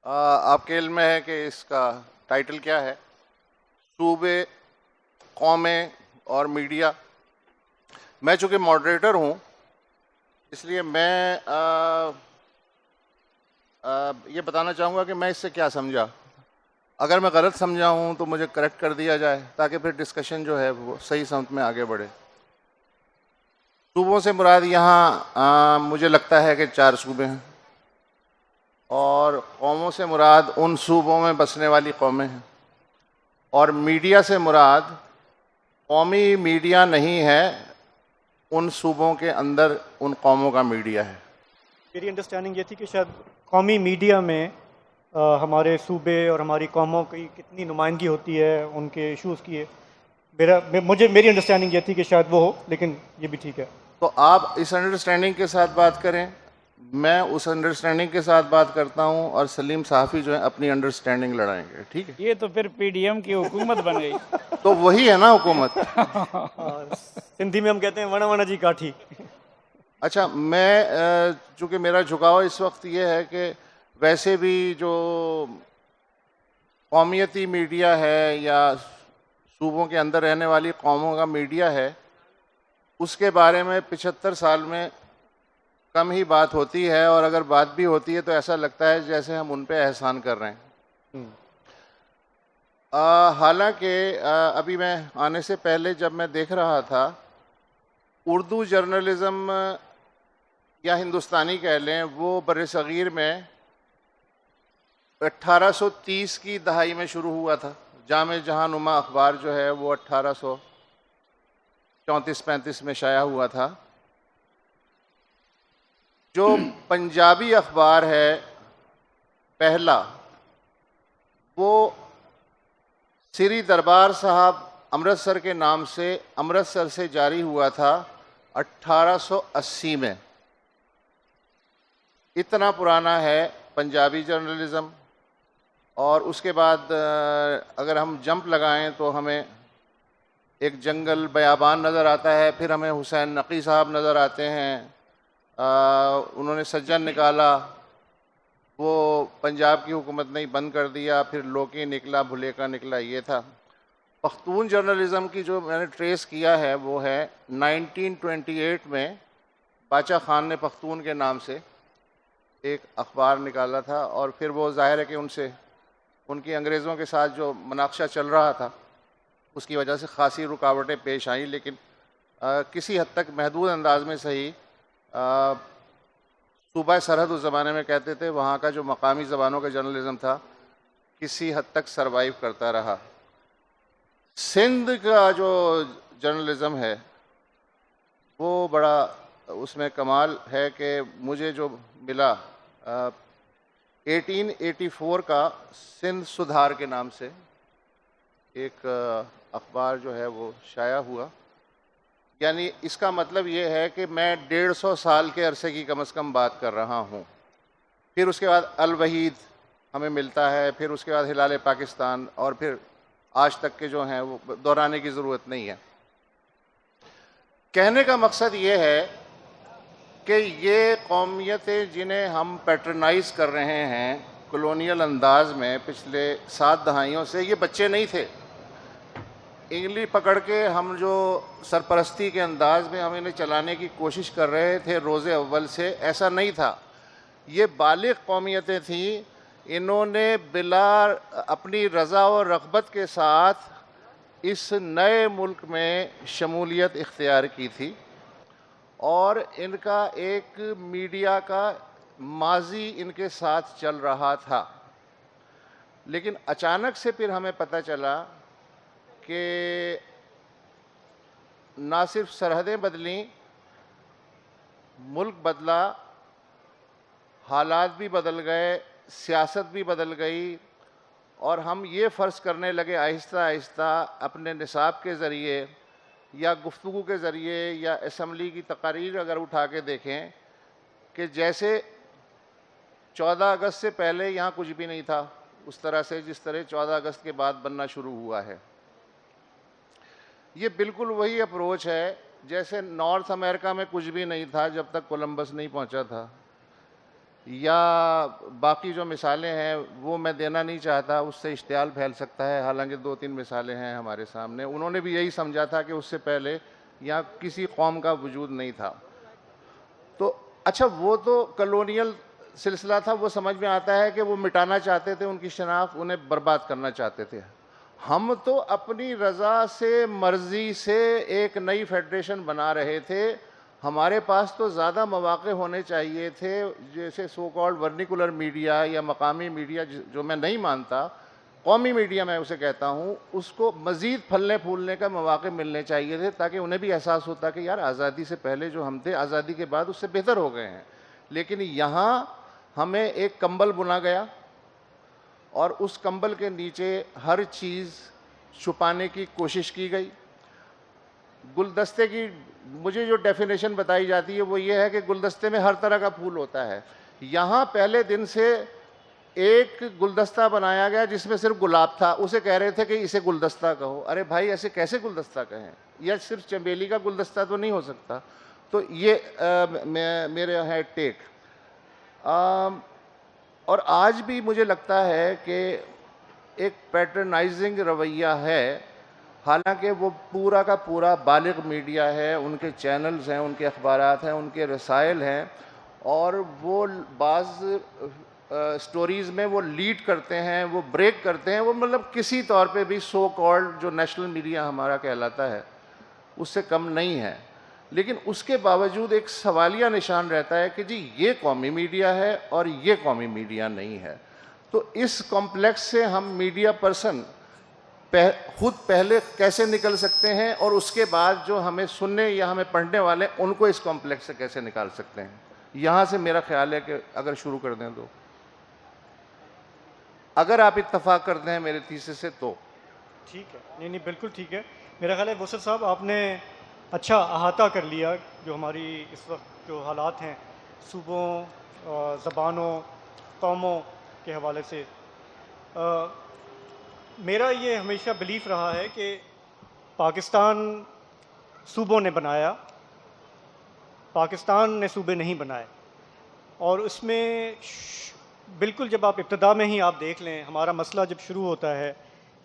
آپ کے علم میں ہے کہ اس کا ٹائٹل کیا ہے؟ صوبے، قومیں اور میڈیا. میں چونکہ ماڈریٹر ہوں اس لیے میں یہ بتانا چاہوں گا کہ میں اس سے کیا سمجھا. اگر میں غلط سمجھا ہوں تو مجھے کریکٹ کر دیا جائے تاکہ پھر ڈسکشن جو ہے وہ صحیح سمت میں آگے بڑھے. صوبوں سے مراد یہاں مجھے لگتا ہے کہ 4 صوبے ہیں، اور قوموں سے مراد ان صوبوں میں بسنے والی قومیں ہیں، اور میڈیا سے مراد قومی میڈیا نہیں ہے، ان صوبوں کے اندر ان قوموں کا میڈیا ہے. میری انڈرسٹینڈنگ یہ تھی کہ شاید قومی میڈیا میں ہمارے صوبے اور ہماری قوموں کی کتنی نمائندگی ہوتی ہے ان کے ایشوز کی ہے. میری انڈرسٹینڈنگ یہ تھی کہ شاید وہ ہو، لیکن یہ بھی ٹھیک ہے. تو آپ اس انڈرسٹینڈنگ کے ساتھ بات کریں، میں اس انڈرسٹینڈنگ کے ساتھ بات کرتا ہوں، اور سلیم صحافی جو ہے اپنی انڈرسٹینڈنگ لڑائیں گے. ٹھیک ہے؟ یہ تو پھر پی ڈی ایم کی حکومت بن گئی. تو وہی ہے نا حکومت. سندھی میں ہم کہتے ہیں ونا ونا جی کاٹھی. اچھا، میں چونکہ میرا جھکاؤ اس وقت یہ ہے کہ ویسے بھی جو قومیتی میڈیا ہے یا صوبوں کے اندر رہنے والی قوموں کا میڈیا ہے، اس کے بارے میں 75 سال میں کم ہی بات ہوتی ہے، اور اگر بات بھی ہوتی ہے تو ایسا لگتا ہے جیسے ہم ان پہ احسان کر رہے ہیں. حالانکہ ابھی میں آنے سے پہلے جب میں دیکھ رہا تھا، اردو جرنلزم یا ہندوستانی کہہ لیں، وہ بر صغیر میں 1830 کی دہائی میں شروع ہوا تھا. جامع جہاں نما اخبار جو ہے وہ 1834-35 میں شائع ہوا تھا. جو پنجابی اخبار ہے پہلا، وہ سری دربار صاحب امرتسر کے نام سے امرتسر سے جاری ہوا تھا 1880 میں. اتنا پرانا ہے پنجابی جرنلزم. اور اس کے بعد اگر ہم جمپ لگائیں تو ہمیں ایک جنگل بیابان نظر آتا ہے، پھر ہمیں حسین نقی صاحب نظر آتے ہیں. انہوں نے سجن نکالا، وہ پنجاب کی حکومت نے بند کر دیا، پھر لوکی نکلا، بھلے کا نکلا. یہ تھا پختون جرنلزم کی. جو میں نے ٹریس کیا ہے وہ ہے 1928 میں باچا خان نے پختون کے نام سے ایک اخبار نکالا تھا، اور پھر وہ ظاہر ہے کہ ان کی انگریزوں کے ساتھ جو مناقشہ چل رہا تھا اس کی وجہ سے خاصی رکاوٹیں پیش آئیں، لیکن کسی حد تک محدود انداز میں صحیح. صوبہ سرحد اس زمانے میں کہتے تھے، وہاں کا جو مقامی زبانوں کا جرنلزم تھا کسی حد تک سروائیو کرتا رہا. سندھ کا جو جرنلزم ہے وہ بڑا اس میں کمال ہے کہ مجھے جو ملا 1884 کا سندھ سدھار کے نام سے ایک اخبار جو ہے وہ شائع ہوا. یعنی اس کا مطلب یہ ہے کہ میں 150 سال کے عرصے کی کم از کم بات کر رہا ہوں. پھر اس کے بعد الوحید ہمیں ملتا ہے، پھر اس کے بعد ہلال پاکستان، اور پھر آج تک کے جو ہیں وہ دہرانے کی ضرورت نہیں ہے. کہنے کا مقصد یہ ہے کہ یہ قومیتیں جنہیں ہم پیٹرنائز کر رہے ہیں کلونیل انداز میں پچھلے 7 دہائیوں سے، یہ بچے نہیں تھے. انگلی پکڑ کے ہم جو سرپرستی کے انداز میں ہم انہیں چلانے کی کوشش کر رہے تھے روز اول سے، ایسا نہیں تھا. یہ بالغ قومیتیں تھیں. انہوں نے بلا اپنی رضا و رغبت کے ساتھ اس نئے ملک میں شمولیت اختیار کی تھی، اور ان کا ایک میڈیا کا ماضی ان کے ساتھ چل رہا تھا. لیکن اچانک سے پھر ہمیں پتہ چلا کہ نہ صرف سرحدیں بدلیں، ملک بدلا، حالات بھی بدل گئے، سیاست بھی بدل گئی، اور ہم یہ فرض کرنے لگے آہستہ آہستہ اپنے نصاب کے ذریعے یا گفتگو کے ذریعے یا اسمبلی کی تقاریر اگر اٹھا کے دیکھیں کہ جیسے 14 اگست سے پہلے یہاں کچھ بھی نہیں تھا، اس طرح سے جس طرح 14 اگست کے بعد بننا شروع ہوا ہے. یہ بالکل وہی اپروچ ہے جیسے نارتھ امریکہ میں کچھ بھی نہیں تھا جب تک کولمبس نہیں پہنچا تھا. یا باقی جو مثالیں ہیں وہ میں دینا نہیں چاہتا، اس سے اشتعال پھیل سکتا ہے، حالانکہ 2-3 مثالیں ہیں ہمارے سامنے. انہوں نے بھی یہی سمجھا تھا کہ اس سے پہلے یہاں کسی قوم کا وجود نہیں تھا. تو اچھا وہ تو کلونیل سلسلہ تھا، وہ سمجھ میں آتا ہے کہ وہ مٹانا چاہتے تھے، ان کی شناخت انہیں برباد کرنا چاہتے تھے. ہم تو اپنی رضا سے مرضی سے ایک نئی فیڈریشن بنا رہے تھے. ہمارے پاس تو زیادہ مواقع ہونے چاہیے تھے، جیسے سو کالڈ ورنیکولر میڈیا یا مقامی میڈیا جو میں نہیں مانتا، قومی میڈیا میں اسے کہتا ہوں، اس کو مزید پھلنے پھولنے کا مواقع ملنے چاہیے تھے، تاکہ انہیں بھی احساس ہوتا کہ یار آزادی سے پہلے جو ہم تھے آزادی کے بعد اس سے بہتر ہو گئے ہیں. لیکن یہاں ہمیں ایک کمبل بنا گیا اور اس کمبل کے نیچے ہر چیز چھپانے کی کوشش کی گئی. گلدستے کی مجھے جو ڈیفینیشن بتائی جاتی ہے وہ یہ ہے کہ گلدستے میں ہر طرح کا پھول ہوتا ہے. یہاں پہلے دن سے ایک گلدستہ بنایا گیا جس میں صرف گلاب تھا، اسے کہہ رہے تھے کہ اسے گلدستہ کہو. ارے بھائی ایسے کیسے گلدستہ کہیں؟ یا صرف چنبیلی کا گلدستہ تو نہیں ہو سکتا. تو یہ میرے ہے ٹیک. اور آج بھی مجھے لگتا ہے کہ ایک پیٹرنائزنگ رویہ ہے، حالانکہ وہ پورا کا پورا بالغ میڈیا ہے، ان کے چینلز ہیں، ان کے اخبارات ہیں، ان کے رسائل ہیں، اور وہ بعض سٹوریز میں وہ لیڈ کرتے ہیں، وہ بریک کرتے ہیں، وہ مطلب کسی طور پہ بھی سو کالڈ جو نیشنل میڈیا ہمارا کہلاتا ہے اس سے کم نہیں ہے. لیکن اس کے باوجود ایک سوالیہ نشان رہتا ہے کہ جی یہ قومی میڈیا ہے اور یہ قومی میڈیا نہیں ہے. تو اس کمپلیکس سے ہم میڈیا پرسن خود پہلے کیسے نکل سکتے ہیں، اور اس کے بعد جو ہمیں سننے یا ہمیں پڑھنے والے ان کو اس کمپلیکس سے کیسے نکال سکتے ہیں. یہاں سے میرا خیال ہے کہ اگر شروع کر دیں تو، اگر آپ اتفاق کرتے ہیں میرے تیسرے سے تو ٹھیک ہے. نہیں بالکل ٹھیک ہے. میرا خیال ہے وصل صاحب آپ نے اچھا احاطہ کر لیا جو ہماری اس وقت جو حالات ہیں صوبوں، زبانوں، قوموں کے حوالے سے. میرا یہ ہمیشہ بلیف رہا ہے کہ پاکستان صوبوں نے بنایا، پاکستان نے صوبے نہیں بنائے. اور اس میں بالکل جب آپ ابتدا میں ہی آپ دیکھ لیں، ہمارا مسئلہ جب شروع ہوتا ہے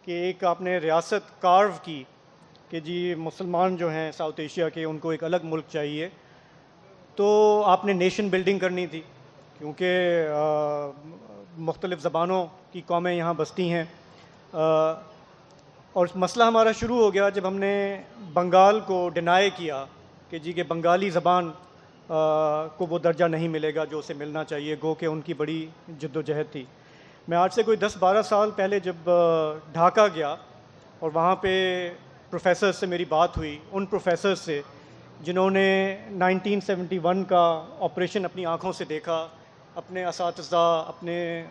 کہ ایک آپ نے ریاست کارو کی کہ جی مسلمان جو ہیں ساؤتھ ایشیا کے ان کو ایک الگ ملک چاہیے، تو آپ نے نیشن بلڈنگ کرنی تھی کیونکہ مختلف زبانوں کی قومیں یہاں بستی ہیں. اور مسئلہ ہمارا شروع ہو گیا جب ہم نے بنگال کو ڈینائی کیا کہ جی کہ بنگالی زبان کو وہ درجہ نہیں ملے گا جو اسے ملنا چاہیے، گو کہ ان کی بڑی جد و جہد تھی. میں آج سے کوئی 10-12 سال پہلے جب ڈھاکہ گیا اور وہاں پہ پروفیسر سے میری بات ہوئی، ان پروفیسر سے جنہوں نے 1971 کا آپریشن اپنی آنکھوں سے دیکھا، اپنے اساتذہ، اپنے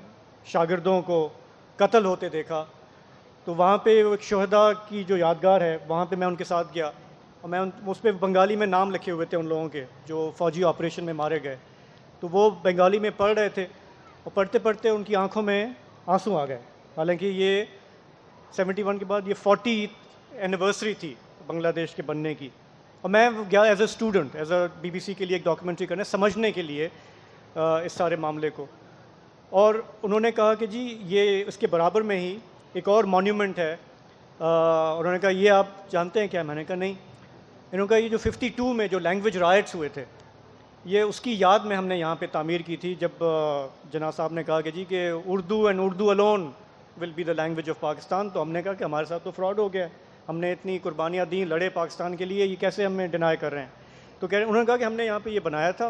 شاگردوں کو قتل ہوتے دیکھا. تو وہاں پہ ایک شہداء کی جو یادگار ہے وہاں پہ میں ان کے ساتھ گیا، اور میں اس پہ بنگالی میں نام لکھے ہوئے تھے ان لوگوں کے جو فوجی آپریشن میں مارے گئے. تو وہ بنگالی میں پڑھ رہے تھے اور پڑھتے پڑھتے ان کی آنکھوں میں آنسو آ گئے. حالانکہ یہ 71 کے بعد یہ 40 اینیورسری تھی بنگلہ دیش کے بننے کی. اور میں گیا as a student, as a BBC کے لیے ایک ڈاکیومنٹری کرنے، سمجھنے کے لیے اس سارے معاملے کو. اور انہوں نے کہا کہ جی یہ اس کے برابر میں ہی ایک اور مونیومنٹ ہے. انہوں نے کہا یہ آپ جانتے ہیں کیا؟ میں نے کہا نہیں. انہوں نے کہا یہ جو 52 میں جو لینگویج رائٹس ہوئے تھے یہ اس کی یاد میں ہم نے یہاں پہ تعمیر کی تھی، جب جناح صاحب نے کہا کہ جی کہ Urdu and Urdu alone will be the language of Pakistan. تو ہم نے کہا کہ ہمارے ساتھ تو فراڈ ہو گیا، ہم نے اتنی قربانیاں دیں، لڑے پاکستان کے لیے، یہ کیسے ہمیں ڈینائی کر رہے ہیں. تو کہہ رہے انہوں نے کہا کہ ہم نے یہاں پہ یہ بنایا تھا.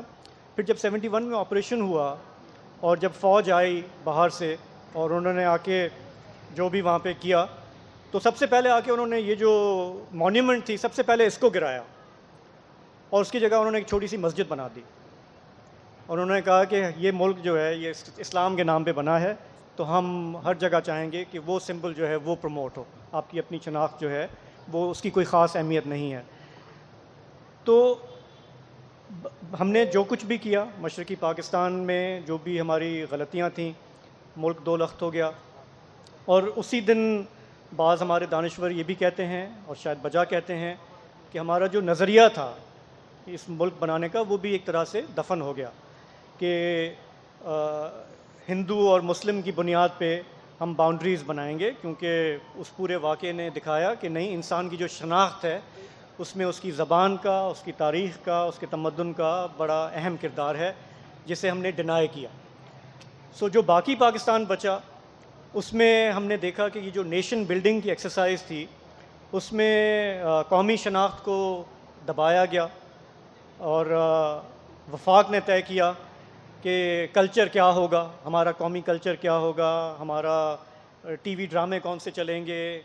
پھر جب 71 میں آپریشن ہوا اور جب فوج آئی باہر سے اور انہوں نے آ کے جو بھی وہاں پہ کیا، تو سب سے پہلے آ کے انہوں نے یہ جو مونیومنٹ تھی سب سے پہلے اس کو گرایا اور اس کی جگہ انہوں نے ایک چھوٹی سی مسجد بنا دی. اور انہوں نے کہا کہ یہ ملک جو ہے یہ اسلام کے نام پہ بنا ہے، تو ہم ہر جگہ چاہیں گے کہ وہ سمبل جو ہے وہ پروموٹ ہو، آپ کی اپنی شناخت جو ہے وہ اس کی کوئی خاص اہمیت نہیں ہے. تو ہم نے جو کچھ بھی کیا مشرقی پاکستان میں، جو بھی ہماری غلطیاں تھیں، ملک دو لخت ہو گیا. اور اسی دن بعض ہمارے دانشور یہ بھی کہتے ہیں اور شاید بجا کہتے ہیں کہ ہمارا جو نظریہ تھا اس ملک بنانے کا وہ بھی ایک طرح سے دفن ہو گیا. کہ ہندو اور مسلم کی بنیاد پہ ہم باؤنڈریز بنائیں گے، کیونکہ اس پورے واقعے نے دکھایا کہ نہیں، انسان کی جو شناخت ہے اس میں اس کی زبان کا، اس کی تاریخ کا، اس کے تمدن کا بڑا اہم کردار ہے، جسے ہم نے ڈینائی کیا. سو جو باقی پاکستان بچا، اس میں ہم نے دیکھا کہ یہ جو نیشن بلڈنگ کی ایکسرسائز تھی، اس میں قومی شناخت کو دبایا گیا، اور وفاق نے طے کیا کہ کلچر کیا ہوگا، ہمارا قومی کلچر کیا ہوگا، ہمارا ٹی وی ڈرامے کون سے چلیں گے،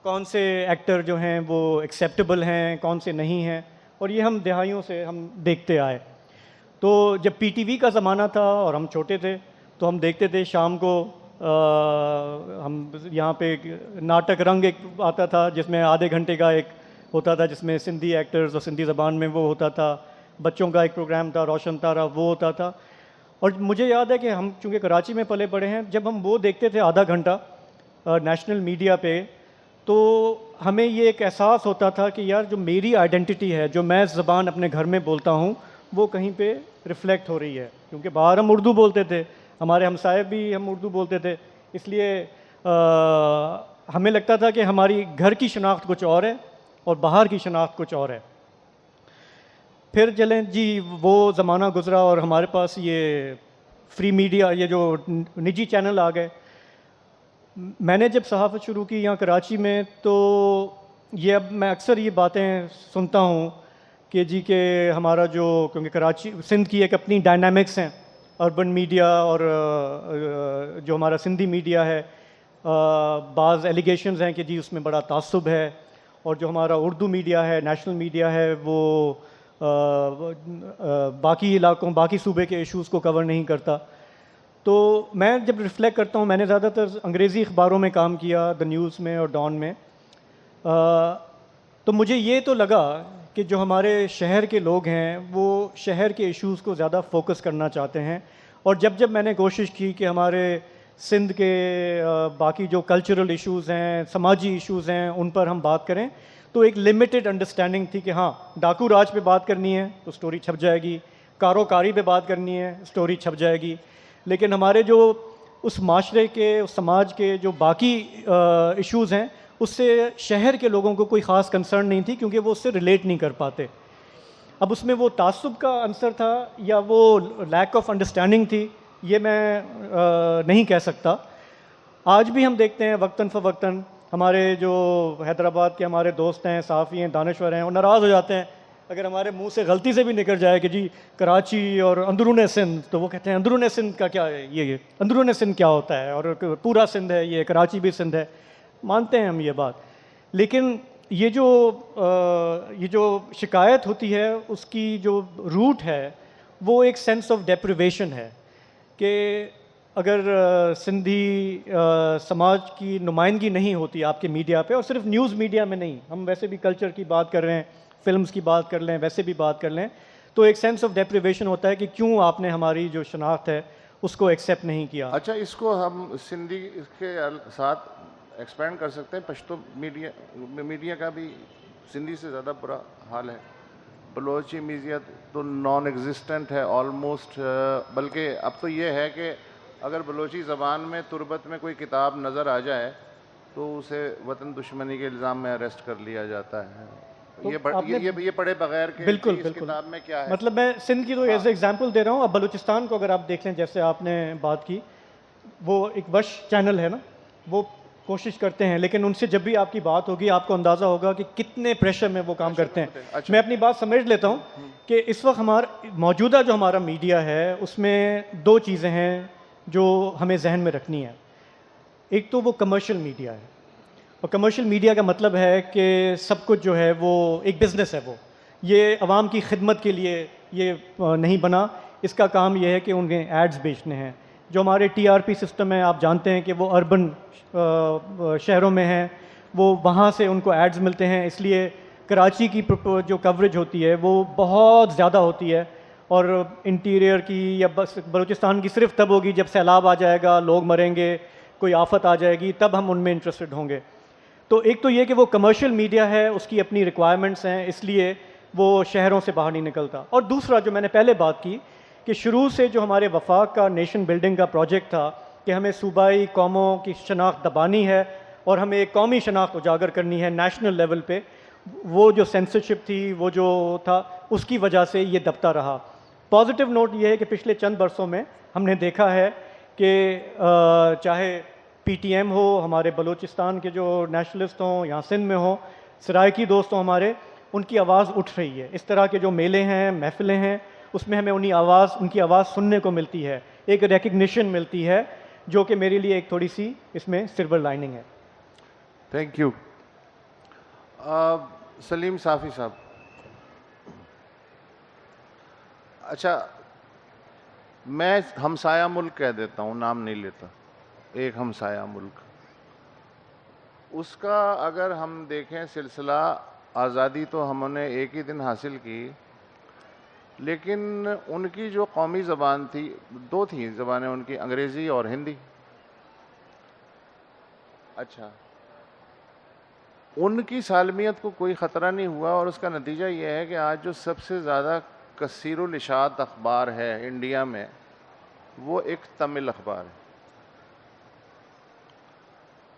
کون سے ایکٹر جو ہیں وہ ایکسیپٹیبل ہیں، کون سے نہیں ہیں، اور یہ ہم دہائیوں سے ہم دیکھتے آئے. تو جب پی ٹی وی کا زمانہ تھا اور ہم چھوٹے تھے تو ہم دیکھتے تھے شام کو ہم یہاں پہ ناٹک رنگ ایک آتا تھا، جس میں آدھے گھنٹے کا ایک ہوتا تھا، جس میں سندھی ایکٹرز اور سندھی زبان میں وہ ہوتا تھا. بچوں کا ایک پروگرام تھا روشن تارا، وہ ہوتا تھا. اور مجھے یاد ہے کہ ہم چونکہ کراچی میں پلے بڑے ہیں، جب ہم وہ دیکھتے تھے آدھا گھنٹہ نیشنل میڈیا پہ، تو ہمیں یہ ایک احساس ہوتا تھا کہ یار جو میری آئیڈینٹی ہے، جو میں زبان اپنے گھر میں بولتا ہوں، وہ کہیں پہ ریفلیکٹ ہو رہی ہے. کیونکہ باہر ہم اردو بولتے تھے، ہمارے ہمسائے بھی ہم اردو بولتے تھے، اس لیے ہمیں لگتا تھا کہ ہماری گھر کی شناخت کچھ اور ہے اور باہر کی شناخت کچھ اور ہے. پھر چلیں جی، وہ زمانہ گزرا اور ہمارے پاس یہ فری میڈیا، یہ جو نجی چینل آ گئے. میں نے جب صحافت شروع کی یہاں کراچی میں، تو یہ اب میں اکثر یہ باتیں سنتا ہوں کہ جی کہ ہمارا جو، کیونکہ کراچی سندھ کی ایک اپنی ڈائنامکس ہیں، اربن میڈیا اور جو ہمارا سندھی میڈیا ہے، بعض ایلیگیشنز ہیں کہ جی اس میں بڑا تعصب ہے، اور جو ہمارا اردو میڈیا ہے، نیشنل میڈیا ہے، وہ باقی علاقوں، باقی صوبے کے ایشوز کو کور نہیں کرتا. تو میں جب ریفلیکٹ کرتا ہوں، میں نے زیادہ تر انگریزی اخباروں میں کام کیا، دا نیوز میں اور ڈان میں، تو مجھے یہ تو لگا کہ جو ہمارے شہر کے لوگ ہیں وہ شہر کے ایشوز کو زیادہ فوکس کرنا چاہتے ہیں. اور جب میں نے کوشش کی کہ ہمارے سندھ کے باقی جو کلچرل ایشوز ہیں، سماجی ایشوز ہیں، ان پر ہم بات کریں، تو ایک لمیٹڈ انڈرسٹینڈنگ تھی کہ ہاں، ڈاکو راج پہ بات کرنی ہے تو سٹوری چھپ جائے گی، کاروکاری پہ بات کرنی ہے سٹوری چھپ جائے گی. لیکن ہمارے جو اس معاشرے کے، اس سماج کے جو باقی ایشوز ہیں، اس سے شہر کے لوگوں کو کوئی خاص کنسرن نہیں تھی، کیونکہ وہ اس سے ریلیٹ نہیں کر پاتے. اب اس میں وہ تعصب کا عنصر تھا یا وہ لیک آف انڈرسٹینڈنگ تھی، یہ میں نہیں کہہ سکتا. آج بھی ہم دیکھتے ہیں وقتاً فوقتاً ہمارے جو حیدرآباد کے ہمارے دوست ہیں، صحافی ہیں، دانشور ہیں، وہ ناراض ہو جاتے ہیں اگر ہمارے منہ سے غلطی سے بھی نکل جائے کہ جی کراچی اور اندرون سندھ، تو وہ کہتے ہیں اندرون سندھ کا کیا ہے، یہ اندرون سندھ کیا ہوتا ہے، اور پورا سندھ ہے، یہ کراچی بھی سندھ ہے. مانتے ہیں ہم یہ بات، لیکن یہ جو شکایت ہوتی ہے، اس کی جو روٹ ہے وہ ایک سینس آف ڈیپریویشن ہے کہ اگر سندھی سماج کی نمائندگی نہیں ہوتی آپ کے میڈیا پہ، اور صرف نیوز میڈیا میں نہیں، ہم ویسے بھی کلچر کی بات کر رہے ہیں، فلمز کی بات کر لیں، ویسے بھی بات کر لیں، تو ایک سینس آف ڈیپریویشن ہوتا ہے کہ کیوں آپ نے ہماری جو شناخت ہے اس کو ایکسیپٹ نہیں کیا. اچھا، اس کو ہم سندھی اس کے ساتھ ایکسپینڈ کر سکتے ہیں. پشتو میڈیا کا بھی سندھی سے زیادہ برا حال ہے. بلوچی میڈیا تو نان ایگزسٹنٹ ہے آلموسٹ. بلکہ اب تو یہ ہے کہ اگر بلوچی زبان میں تربت میں کوئی کتاب نظر آ جائے تو اسے وطن دشمنی کے الزام میں اریسٹ کر لیا جاتا ہے. یہ پڑھے بغیر کہ بالکل اس کتاب میں کیا ہے. مطلب میں سندھ کی تو ایز ایگزامپل دے رہا ہوں. اب بلوچستان کو اگر آپ دیکھ لیں، جیسے آپ نے بات کی، وہ ایک وش چینل ہے نا، وہ کوشش کرتے ہیں، لیکن ان سے جب بھی آپ کی بات ہوگی آپ کو اندازہ ہوگا کہ کتنے پریشر میں وہ کام کرتے ہیں. میں اپنی بات سمجھ لیتا ہوں کہ اس وقت موجودہ جو ہمارا میڈیا ہے اس میں دو چیزیں ہیں جو ہمیں ذہن میں رکھنی ہے. ایک تو وہ کمرشل میڈیا ہے، اور کمرشل میڈیا کا مطلب ہے کہ سب کچھ جو ہے وہ ایک بزنس ہے. وہ یہ عوام کی خدمت کے لیے یہ نہیں بنا. اس کا کام یہ ہے کہ انہیں ایڈز بیچنے ہیں. جو ہمارے ٹی آر پی سسٹم ہے، آپ جانتے ہیں کہ وہ اربن شہروں میں ہیں، وہ وہاں سے ان کو ایڈز ملتے ہیں. اس لیے کراچی کی جو کوریج ہوتی ہے وہ بہت زیادہ ہوتی ہے، اور انٹیریئر کی یا بلوچستان کی صرف تب ہوگی جب سیلاب آ جائے گا، لوگ مریں گے، کوئی آفت آ جائے گی، تب ہم ان میں انٹرسٹڈ ہوں گے. تو ایک تو یہ کہ وہ کمرشل میڈیا ہے، اس کی اپنی ریکوائرمنٹس ہیں، اس لیے وہ شہروں سے باہر نہیں نکلتا. اور دوسرا جو میں نے پہلے بات کی کہ شروع سے جو ہمارے وفاق کا نیشن بلڈنگ کا پروجیکٹ تھا کہ ہمیں صوبائی قوموں کی شناخت دبانی ہے اور ہمیں ایک قومی شناخت اجاگر کرنی ہے نیشنل لیول پہ، وہ جو سینسرشپ تھی، وہ جو تھا، اس کی وجہ سے یہ دبتا رہا۔ پازیٹیو نوٹ یہ ہے کہ پچھلے چند برسوں میں ہم نے دیکھا ہے کہ چاہے پی ٹی ایم ہو، ہمارے بلوچستان کے جو نیشنلسٹ ہوں، یہاں سندھ میں ہوں، سرائکی دوست ہوں ہمارے، ان کی آواز اٹھ رہی ہے۔ اس طرح کے جو میلے ہیں، محفلیں ہیں، اس میں ہمیں ان کی آواز سننے کو ملتی ہے، ایک ریکگنیشن ملتی ہے، جو کہ میرے لیے ایک تھوڑی سی اس میں سلور لائننگ ہے۔ Thank you. سلیم صافی صاحب، اچھا میں ہمسایہ ملک کہہ دیتا ہوں، نام نہیں لیتا، ایک ہمسایہ ملک، اس کا اگر ہم دیکھیں سلسلہ، آزادی تو ہم نے ایک ہی دن حاصل کی، لیکن ان کی جو قومی زبان تھی، دو تھیں زبانیں ان کی، انگریزی اور ہندی۔ اچھا، ان کی سالمیت کو کوئی خطرہ نہیں ہوا، اور اس کا نتیجہ یہ ہے کہ آج جو سب سے زیادہ کثیر الاشاعت اخبار ہے انڈیا میں، وہ ایک تمل اخبار ہے۔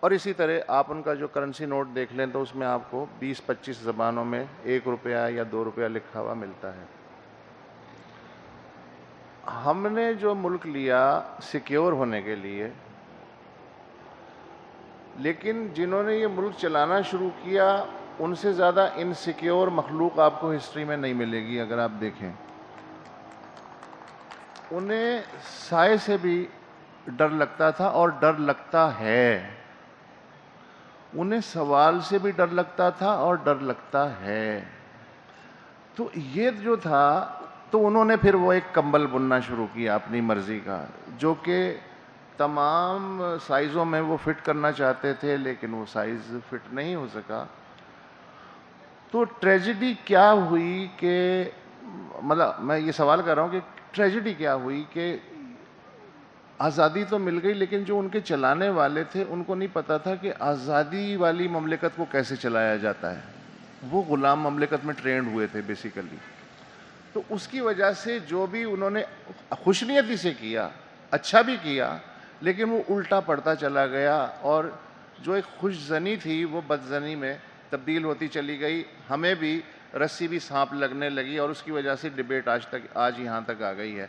اور اسی طرح آپ ان کا جو کرنسی نوٹ دیکھ لیں تو اس میں آپ کو 20-25 زبانوں میں 1 روپیہ یا 2 روپیہ لکھا ہوا ملتا ہے۔ ہم نے جو ملک لیا سیکیور ہونے کے لیے، لیکن جنہوں نے یہ ملک چلانا شروع کیا ان سے زیادہ انسیکیور مخلوق آپ کو ہسٹری میں نہیں ملے گی۔ اگر آپ دیکھیں، انہیں سائے سے بھی ڈر لگتا تھا اور ڈر لگتا ہے، انہیں سوال سے بھی ڈر لگتا تھا اور ڈر لگتا ہے۔ تو یہ جو تھا، تو انہوں نے پھر وہ ایک کمبل بننا شروع کیا اپنی مرضی کا، جو کہ تمام سائزوں میں وہ فٹ کرنا چاہتے تھے، لیکن وہ سائز فٹ نہیں ہو سکا۔ تو ٹریجڈی کیا ہوئی کہ، مطلب میں یہ سوال کر رہا ہوں کہ ٹریجڈی کیا ہوئی کہ آزادی تو مل گئی، لیکن جو ان کے چلانے والے تھے ان کو نہیں پتا تھا کہ آزادی والی مملکت کو کیسے چلایا جاتا ہے۔ وہ غلام مملکت میں ٹرینڈ ہوئے تھے بیسیکلی۔ تو اس کی وجہ سے جو بھی انہوں نے خوش نیتی سے کیا، اچھا بھی کیا، لیکن وہ الٹا پڑتا چلا گیا، اور جو ایک خوش زنی تھی وہ بدزنی میں تبدیل ہوتی چلی گئی۔ ہمیں بھی رسی بھی سانپ لگنے لگی، اور اس کی وجہ سے ڈیبیٹ آج یہاں تک آ گئی ہے۔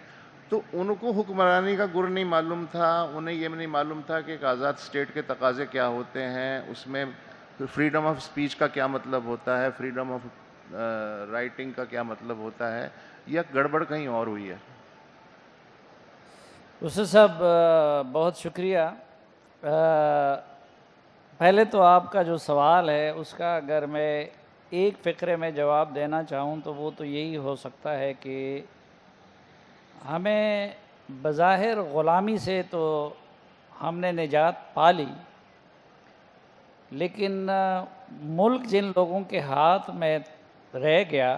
تو ان کو حکمرانی کا گر نہیں معلوم تھا، انہیں یہ نہیں معلوم تھا کہ ایک آزاد اسٹیٹ کے تقاضے کیا ہوتے ہیں، اس میں فریڈم آف اسپیچ کا کیا مطلب ہوتا ہے، فریڈم آف رائٹنگ کا کیا مطلب ہوتا ہے، یا گڑبڑ کہیں اور ہوئی ہے۔ استاد صاحب بہت شکریہ۔ پہلے تو آپ کا جو سوال ہے اس کا اگر میں ایک فقرے میں جواب دینا چاہوں تو وہ تو یہی ہو سکتا ہے کہ ہمیں بظاہر غلامی سے تو ہم نے نجات پا لی، لیکن ملک جن لوگوں کے ہاتھ میں رہ گیا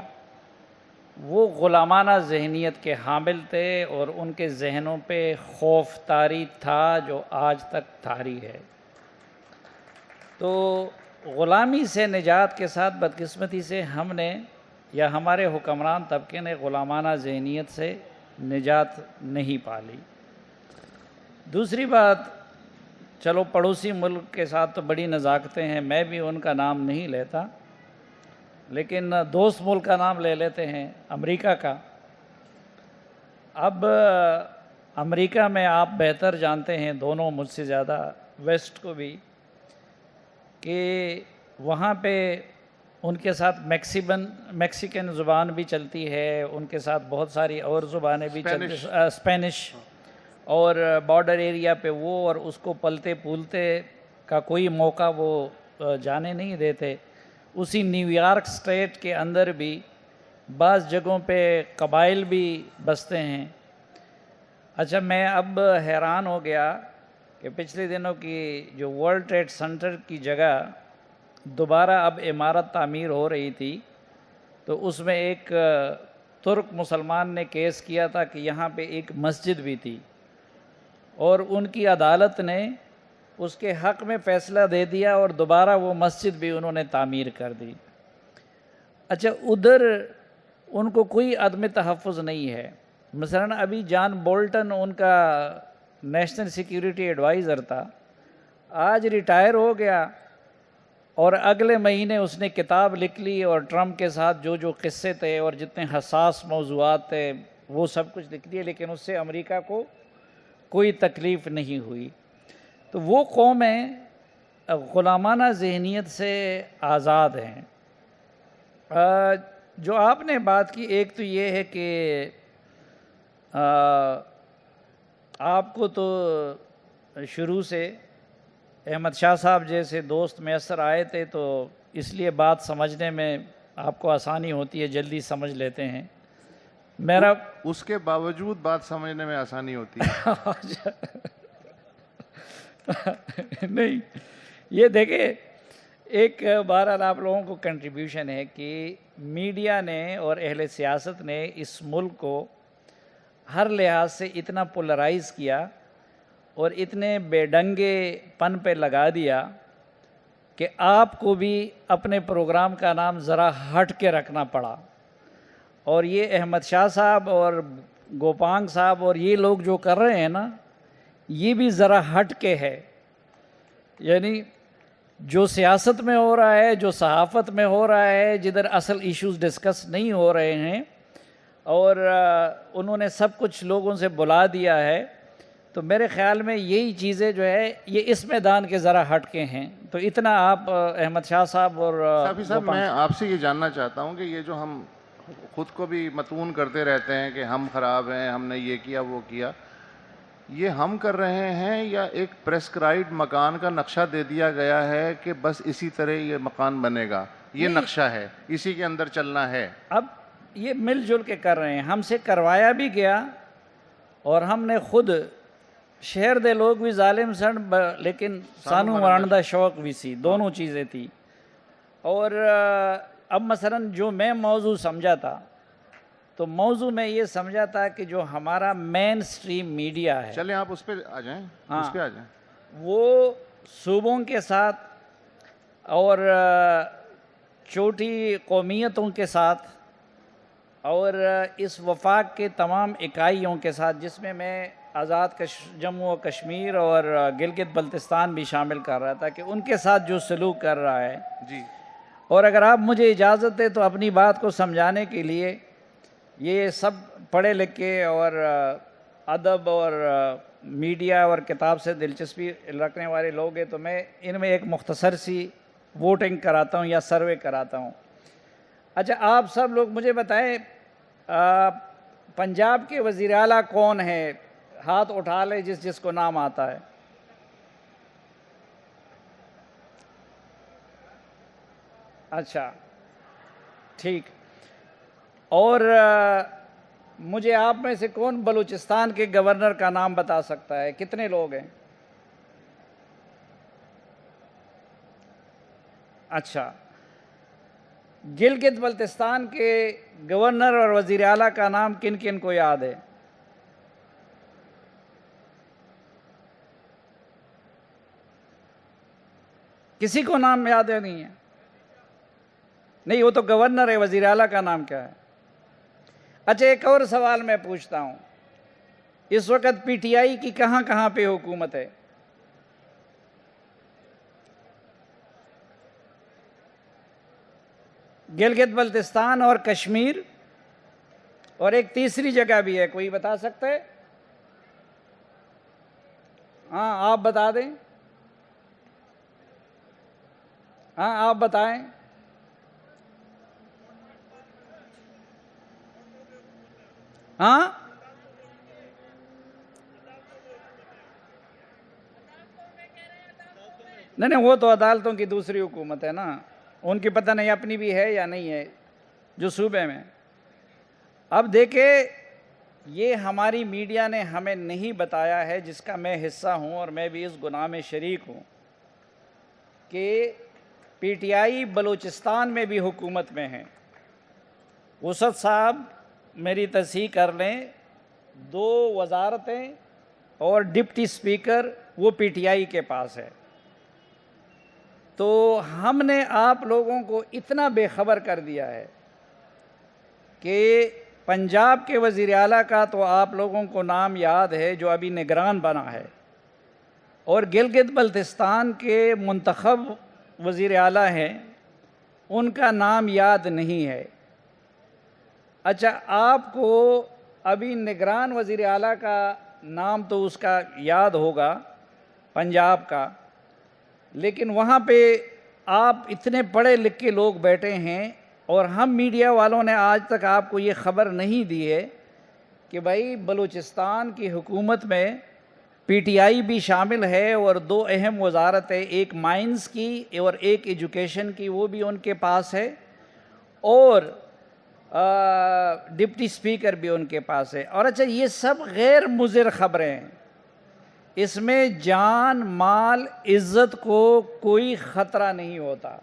وہ غلامانہ ذہنیت کے حامل تھے، اور ان کے ذہنوں پہ خوف طاری تھا جو آج تک طاری ہے۔ تو غلامی سے نجات کے ساتھ بدقسمتی سے ہم نے، یا ہمارے حکمران طبقے نے، غلامانہ ذہنیت سے نجات نہیں پا لی۔ دوسری بات، چلو پڑوسی ملک کے ساتھ تو بڑی نزاکتیں ہیں، میں بھی ان کا نام نہیں لیتا، لیکن دوست ملک کا نام لے لیتے ہیں، امریکہ کا۔ اب امریکہ میں آپ بہتر جانتے ہیں، دونوں مجھ سے زیادہ، ویسٹ کو بھی، کہ وہاں پہ ان کے ساتھ میکسیکن زبان بھی چلتی ہے، ان کے ساتھ بہت ساری اور زبانیں بھی چلتی ہیں، اسپینش، اور بارڈر ایریا پہ وہ، اور اس کو پلتے پولتے کا کوئی موقع وہ جانے نہیں دیتے۔ اسی نیو یارک اسٹیٹ کے اندر بھی بعض جگہوں پہ قبائل بھی بستے ہیں۔ اچھا، میں اب حیران ہو گیا کہ پچھلے دنوں کی جو ورلڈ ٹریڈ سینٹر کی جگہ دوبارہ اب عمارت تعمیر ہو رہی تھی، تو اس میں ایک ترک مسلمان نے کیس کیا تھا کہ یہاں پہ ایک مسجد بھی تھی، اور ان کی عدالت نے اس کے حق میں فیصلہ دے دیا، اور دوبارہ وہ مسجد بھی انہوں نے تعمیر کر دی۔ اچھا، ادھر ان کو کوئی عدم تحفظ نہیں ہے، مثلاً ابھی جان بولٹن ان کا نیشنل سیکیورٹی ایڈوائزر تھا، آج ریٹائر ہو گیا، اور اگلے مہینے اس نے کتاب لکھ لی اور ٹرمپ کے ساتھ جو جو قصے تھے اور جتنے حساس موضوعات تھے وہ سب کچھ لکھ دیے، لیکن اس سے امریکہ کو کوئی تکلیف نہیں ہوئی۔ تو وہ قومیں غلامانہ ذہنیت سے آزاد ہیں۔ جو آپ نے بات کی، ایک تو یہ ہے کہ آپ کو تو شروع سے احمد شاہ صاحب جیسے دوست میسر آئے تھے، تو اس لیے بات سمجھنے میں آپ کو آسانی ہوتی ہے، جلدی سمجھ لیتے ہیں۔ میرا اس کے باوجود بات سمجھنے میں آسانی ہوتی ہے۔ نہیں، یہ دیکھیں، ایک بہرحال آپ لوگوں کو کنٹریبیوشن ہے کہ میڈیا نے اور اہل سیاست نے اس ملک کو ہر لحاظ سے اتنا پولرائز کیا اور اتنے بے ڈنگے پن پہ لگا دیا کہ آپ کو بھی اپنے پروگرام کا نام ذرا ہٹ کے رکھنا پڑا۔ اور یہ احمد شاہ صاحب اور گوپانگ صاحب اور یہ لوگ جو کر رہے ہیں نا، یہ بھی ذرا ہٹ کے ہے۔ یعنی جو سیاست میں ہو رہا ہے، جو صحافت میں ہو رہا ہے، جدھر اصل ایشوز ڈسکس نہیں ہو رہے ہیں، اور انہوں نے سب کچھ لوگوں سے بلا دیا ہے، تو میرے خیال میں یہی چیزیں جو ہے یہ اس میدان کے ذرا ہٹ کے ہیں۔ تو اتنا آپ احمد شاہ صاحب اور صافی صاحب، میں آپ سے یہ جاننا چاہتا ہوں کہ یہ جو ہم خود کو بھی متون کرتے رہتے ہیں کہ ہم خراب ہیں، ہم نے یہ کیا وہ کیا، یہ ہم کر رہے ہیں یا ایک پریسکرائبڈ مکان کا نقشہ دے دیا گیا ہے کہ بس اسی طرح یہ مکان بنے گا، یہ نقشہ ہے، اسی کے اندر چلنا ہے؟ اب یہ مل جل کے کر رہے ہیں، ہم سے کروایا بھی گیا اور ہم نے خود شہر دے لوگ بھی ظالم سن، لیکن سانو مرندہ شوق بھی سی، دونوں چیزیں تھی۔ اور اب مثلا جو میں موضوع سمجھا تھا، تو موضوع میں یہ سمجھا تھا کہ جو ہمارا مین سٹریم میڈیا ہے، چلیں آپ اس پہ آ جائیں، اس پہ آ جائیں۔ وہ صوبوں کے ساتھ اور چھوٹی قومیتوں کے ساتھ اور اس وفاق کے تمام اکائیوں کے ساتھ، جس میں آزاد جموں و کشمیر اور گلگت بلتستان بھی شامل کر رہا تھا، کہ ان کے ساتھ جو سلوک کر رہا ہے، جی، اور اگر آپ مجھے اجازت دیں تو اپنی بات کو سمجھانے کے لیے، یہ سب پڑھے لکھے اور ادب اور میڈیا اور کتاب سے دلچسپی رکھنے والے لوگ ہیں، تو میں ان میں ایک مختصر سی ووٹنگ کراتا ہوں یا سروے کراتا ہوں۔ اچھا، آپ سب لوگ مجھے بتائیں، پنجاب کے وزیر اعلیٰ کون ہے؟ ہاتھ اٹھا لے جس کو نام آتا ہے۔ اچھا، ٹھیک۔ اور مجھے آپ میں سے کون بلوچستان کے گورنر کا نام بتا سکتا ہے؟ کتنے لوگ ہیں؟ اچھا، گلگت بلتستان کے گورنر اور وزیر اعلیٰ کا نام کن کن کو یاد ہے؟ کسی کو نام یاد ہے؟ نہیں ہے؟ نہیں، وہ تو گورنر ہے، وزیر اعلیٰ کا نام کیا ہے؟ اچھا، ایک اور سوال میں پوچھتا ہوں، اس وقت پی ٹی آئی کی کہاں کہاں پہ حکومت ہے؟ گلگت بلتستان اور کشمیر، اور ایک تیسری جگہ بھی ہے، کوئی بتا سکتا ہے؟ ہاں، آپ بتا دیں۔ ہاں، آپ بتائیں۔ ہاں، نہیں، وہ تو عدالتوں کی دوسری حکومت ہے نا، ان کی پتہ نہیں اپنی بھی ہے یا نہیں ہے جو صوبے میں۔ اب دیکھیں، یہ ہماری میڈیا نے ہمیں نہیں بتایا ہے، جس کا میں حصہ ہوں اور میں بھی اس گناہ میں شریک ہوں، کہ پی ٹی آئی بلوچستان میں بھی حکومت میں ہے۔ وسعت صاحب میری تصحیح کر لیں، 2 وزارتیں اور ڈپٹی اسپیکر وہ پی ٹی آئی کے پاس ہے۔ تو ہم نے آپ لوگوں کو اتنا بے خبر کر دیا ہے کہ پنجاب کے وزیر اعلیٰ کا تو آپ لوگوں کو نام یاد ہے جو ابھی نگران بنا ہے، اور گلگت بلتستان کے منتخب وزیر اعلیٰ ہیں، ان کا نام یاد نہیں ہے۔ اچھا، آپ کو ابھی نگران وزیر اعلیٰ کا نام تو اس کا یاد ہوگا پنجاب کا، لیکن وہاں پہ آپ اتنے پڑھے لکھے لوگ بیٹھے ہیں، اور ہم میڈیا والوں نے آج تک آپ کو یہ خبر نہیں دی ہے کہ بھائی بلوچستان کی حکومت میں پی ٹی آئی بھی شامل ہے، اور 2 اہم وزارتیں، ایک مائنز کی اور ایک ایجوکیشن کی، وہ بھی ان کے پاس ہے، اور ڈپٹی اسپیکر بھی ان کے پاس ہے۔ اور اچھا، یہ سب غیر مضر خبریں ہیں، اس میں جان مال عزت کو کوئی خطرہ نہیں ہوتا۔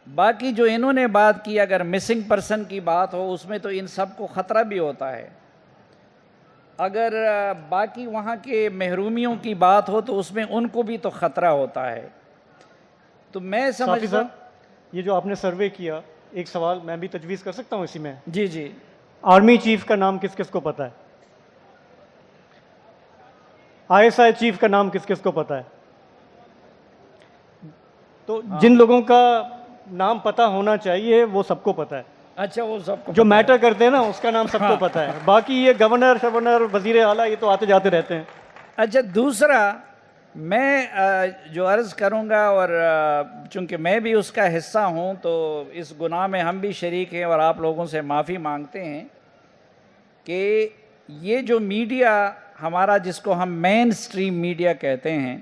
باقی جو انہوں نے بات کی، اگر مسنگ پرسن کی بات ہو، اس میں تو ان سب کو خطرہ بھی ہوتا ہے۔ اگر باقی وہاں کے محرومیوں کی بات ہو تو اس میں ان کو بھی تو خطرہ ہوتا ہے۔ تو میں سمجھتا ہوں، یہ جو آپ نے سروے کیا، ایک سوال میں بھی تجویز کر سکتا ہوں اسی میں؟ جی جی، آرمی چیف کا نام کس کس کو پتہ ہے؟ ISI چیف کا نام کس کس کو پتہ ہے؟ تو جن لوگوں کا نام پتہ ہونا چاہیے وہ سب کو پتہ ہے۔ اچھا، وہ سب کو جو میٹر کرتے ہیں نا اس کا نام سب کو پتہ ہے، باقی یہ گورنر وزیر اعلیٰ یہ تو آتے جاتے رہتے ہیں۔ اچھا، دوسرا میں جو عرض کروں گا، اور چونکہ میں بھی اس کا حصہ ہوں تو اس گناہ میں ہم بھی شریک ہیں، اور آپ لوگوں سے معافی مانگتے ہیں کہ یہ جو میڈیا ہمارا، جس کو ہم مین سٹریم میڈیا کہتے ہیں،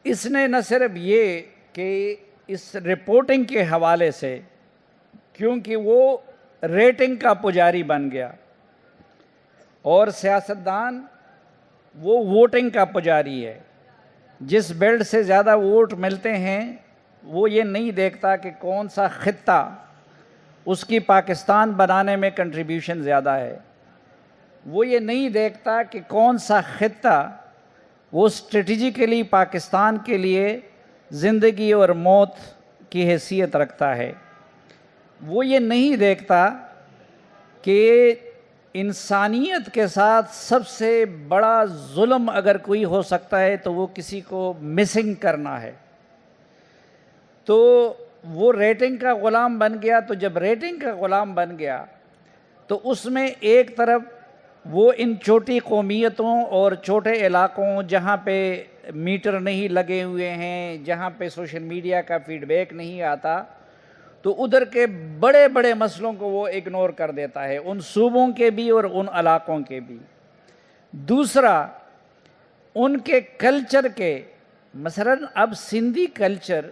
اس نے نہ صرف یہ کہ اس رپورٹنگ کے حوالے سے، کیونکہ وہ ریٹنگ کا پجاری بن گیا، اور سیاستدان وہ ووٹنگ کا پجاری ہے، جس بیلٹ سے زیادہ ووٹ ملتے ہیں وہ یہ نہیں دیکھتا کہ کون سا خطہ اس کی پاکستان بنانے میں کنٹریبیوشن زیادہ ہے، وہ یہ نہیں دیکھتا کہ کون سا خطہ وہ اسٹریٹجیکلی پاکستان کے لیے زندگی اور موت کی حیثیت رکھتا ہے، وہ یہ نہیں دیکھتا کہ انسانیت کے ساتھ سب سے بڑا ظلم اگر کوئی ہو سکتا ہے تو وہ کسی کو مسنگ کرنا ہے۔ تو وہ ریٹنگ کا غلام بن گیا۔ تو جب ریٹنگ کا غلام بن گیا تو اس میں ایک طرف وہ ان چھوٹی قومیتوں اور چھوٹے علاقوں جہاں پہ میٹر نہیں لگے ہوئے ہیں، جہاں پہ سوشل میڈیا کا فیڈ بیک نہیں آتا، تو ادھر کے بڑے بڑے مسئلوں کو وہ اگنور کر دیتا ہے، ان صوبوں کے بھی اور ان علاقوں کے بھی۔ دوسرا، ان کے کلچر کے، مثلاً اب سندھی کلچر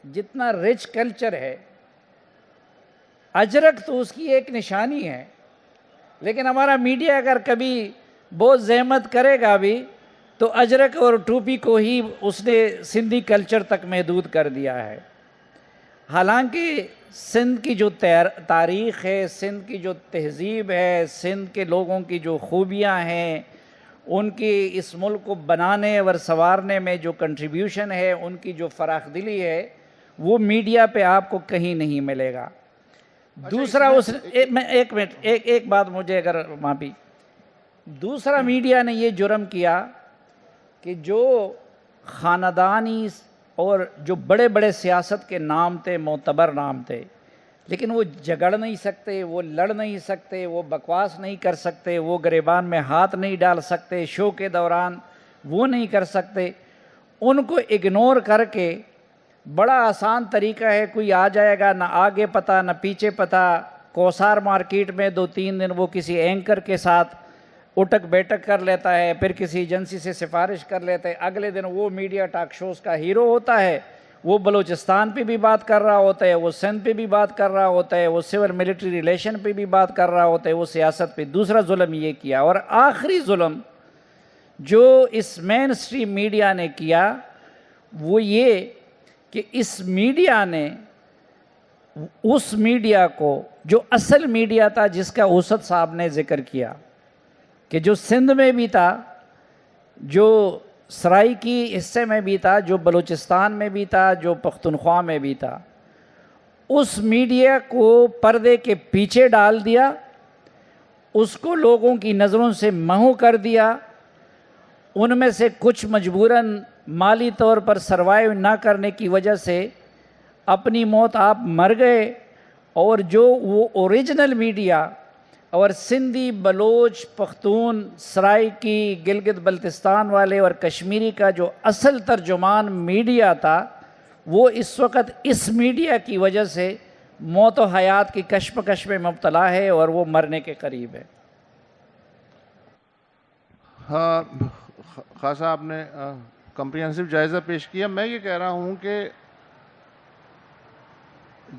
جتنا رچ کلچر ہے، اجرک تو اس کی ایک نشانی ہے، لیکن ہمارا میڈیا اگر کبھی بہت زحمت کرے گا بھی تو اجرک اور ٹوپی کو ہی اس نے سندھی کلچر تک محدود کر دیا ہے۔ حالانکہ سندھ کی جو تاریخ ہے، سندھ کی جو تہذیب ہے، سندھ کے لوگوں کی جو خوبیاں ہیں، ان کی اس ملک کو بنانے اور سنوارنے میں جو کنٹریبیوشن ہے، ان کی جو فراخ دلی ہے، وہ میڈیا پہ آپ کو کہیں نہیں ملے گا۔ دوسرا، ایک منٹ، ایک بات مجھے اگر معافی، دوسرا میڈیا نے یہ جرم کیا کہ جو خاندانی اور جو بڑے بڑے سیاست کے نام تھے، معتبر نام تھے، لیکن وہ جھگڑ نہیں سکتے، وہ لڑ نہیں سکتے، وہ بکواس نہیں کر سکتے، وہ گریبان میں ہاتھ نہیں ڈال سکتے، شو کے دوران وہ نہیں کر سکتے، ان کو اگنور کر کے بڑا آسان طریقہ ہے، کوئی آ جائے گا، نہ آگے پتہ نہ پیچھے پتہ، کوسار مارکیٹ میں 2-3 دن وہ کسی اینکر کے ساتھ اٹک بیٹک کر لیتا ہے، پھر کسی ایجنسی سے سفارش کر لیتا ہے، اگلے دن وہ میڈیا ٹاک شوز کا ہیرو ہوتا ہے، وہ بلوچستان پہ بھی بات کر رہا ہوتا ہے، وہ سندھ پہ بھی بات کر رہا ہوتا ہے، وہ سول ملٹری ریلیشن پہ بھی بات کر رہا ہوتا ہے، وہ سیاست پہ۔ دوسرا ظلم یہ کیا، اور آخری ظلم جو اس مین سٹریم میڈیا نے کیا وہ یہ کہ اس میڈیا نے اس میڈیا کو جو اصل میڈیا تھا، جس کا اوسط صاحب نے ذکر کیا کہ جو سندھ میں بھی تھا، جو سرائی کی حصے میں بھی تھا، جو بلوچستان میں بھی تھا، جو پختونخوا میں بھی تھا، اس میڈیا کو پردے کے پیچھے ڈال دیا، اس کو لوگوں کی نظروں سے محو کر دیا، ان میں سے کچھ مجبوراً مالی طور پر سروائیو نہ کرنے کی وجہ سے اپنی موت آپ مر گئے، اور جو وہ اوریجنل میڈیا اور سندھی، بلوچ، پختون، سرائکی، گلگت بلتستان والے اور کشمیری کا جو اصل ترجمان میڈیا تھا، وہ اس وقت اس میڈیا کی وجہ سے موت و حیات کی کشمکش میں مبتلا ہے اور وہ مرنے کے قریب ہے۔ ہاں، خاصا آپ نے کمپریہنسو جائزہ پیش کیا۔ میں یہ کہہ رہا ہوں کہ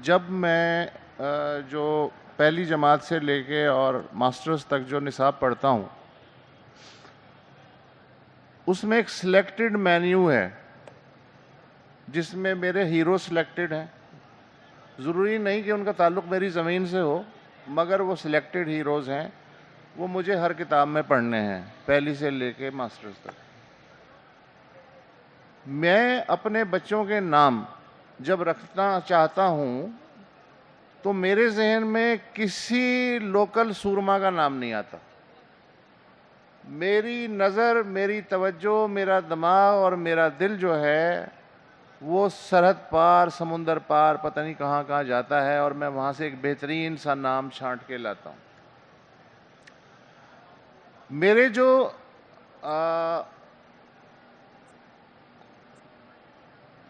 جب میں جو پہلی جماعت سے لے کے اور ماسٹرز تک جو نصاب پڑھتا ہوں، اس میں ایک سلیکٹڈ مینیو ہے جس میں میرے ہیرو سلیکٹڈ ہیں۔ ضروری نہیں کہ ان کا تعلق میری زمین سے ہو، مگر وہ سلیکٹڈ ہیروز ہیں، وہ مجھے ہر کتاب میں پڑھنے ہیں، پہلی سے لے کے ماسٹرز تک۔ میں اپنے بچوں کے نام جب رکھنا چاہتا ہوں تو میرے ذہن میں کسی لوکل سورما کا نام نہیں آتا۔ میری نظر، میری توجہ، میرا دماغ اور میرا دل جو ہے وہ سرحد پار، سمندر پار، پتہ نہیں کہاں کہاں جاتا ہے، اور میں وہاں سے ایک بہترین سا نام چھانٹ کے لاتا ہوں۔ میرے جو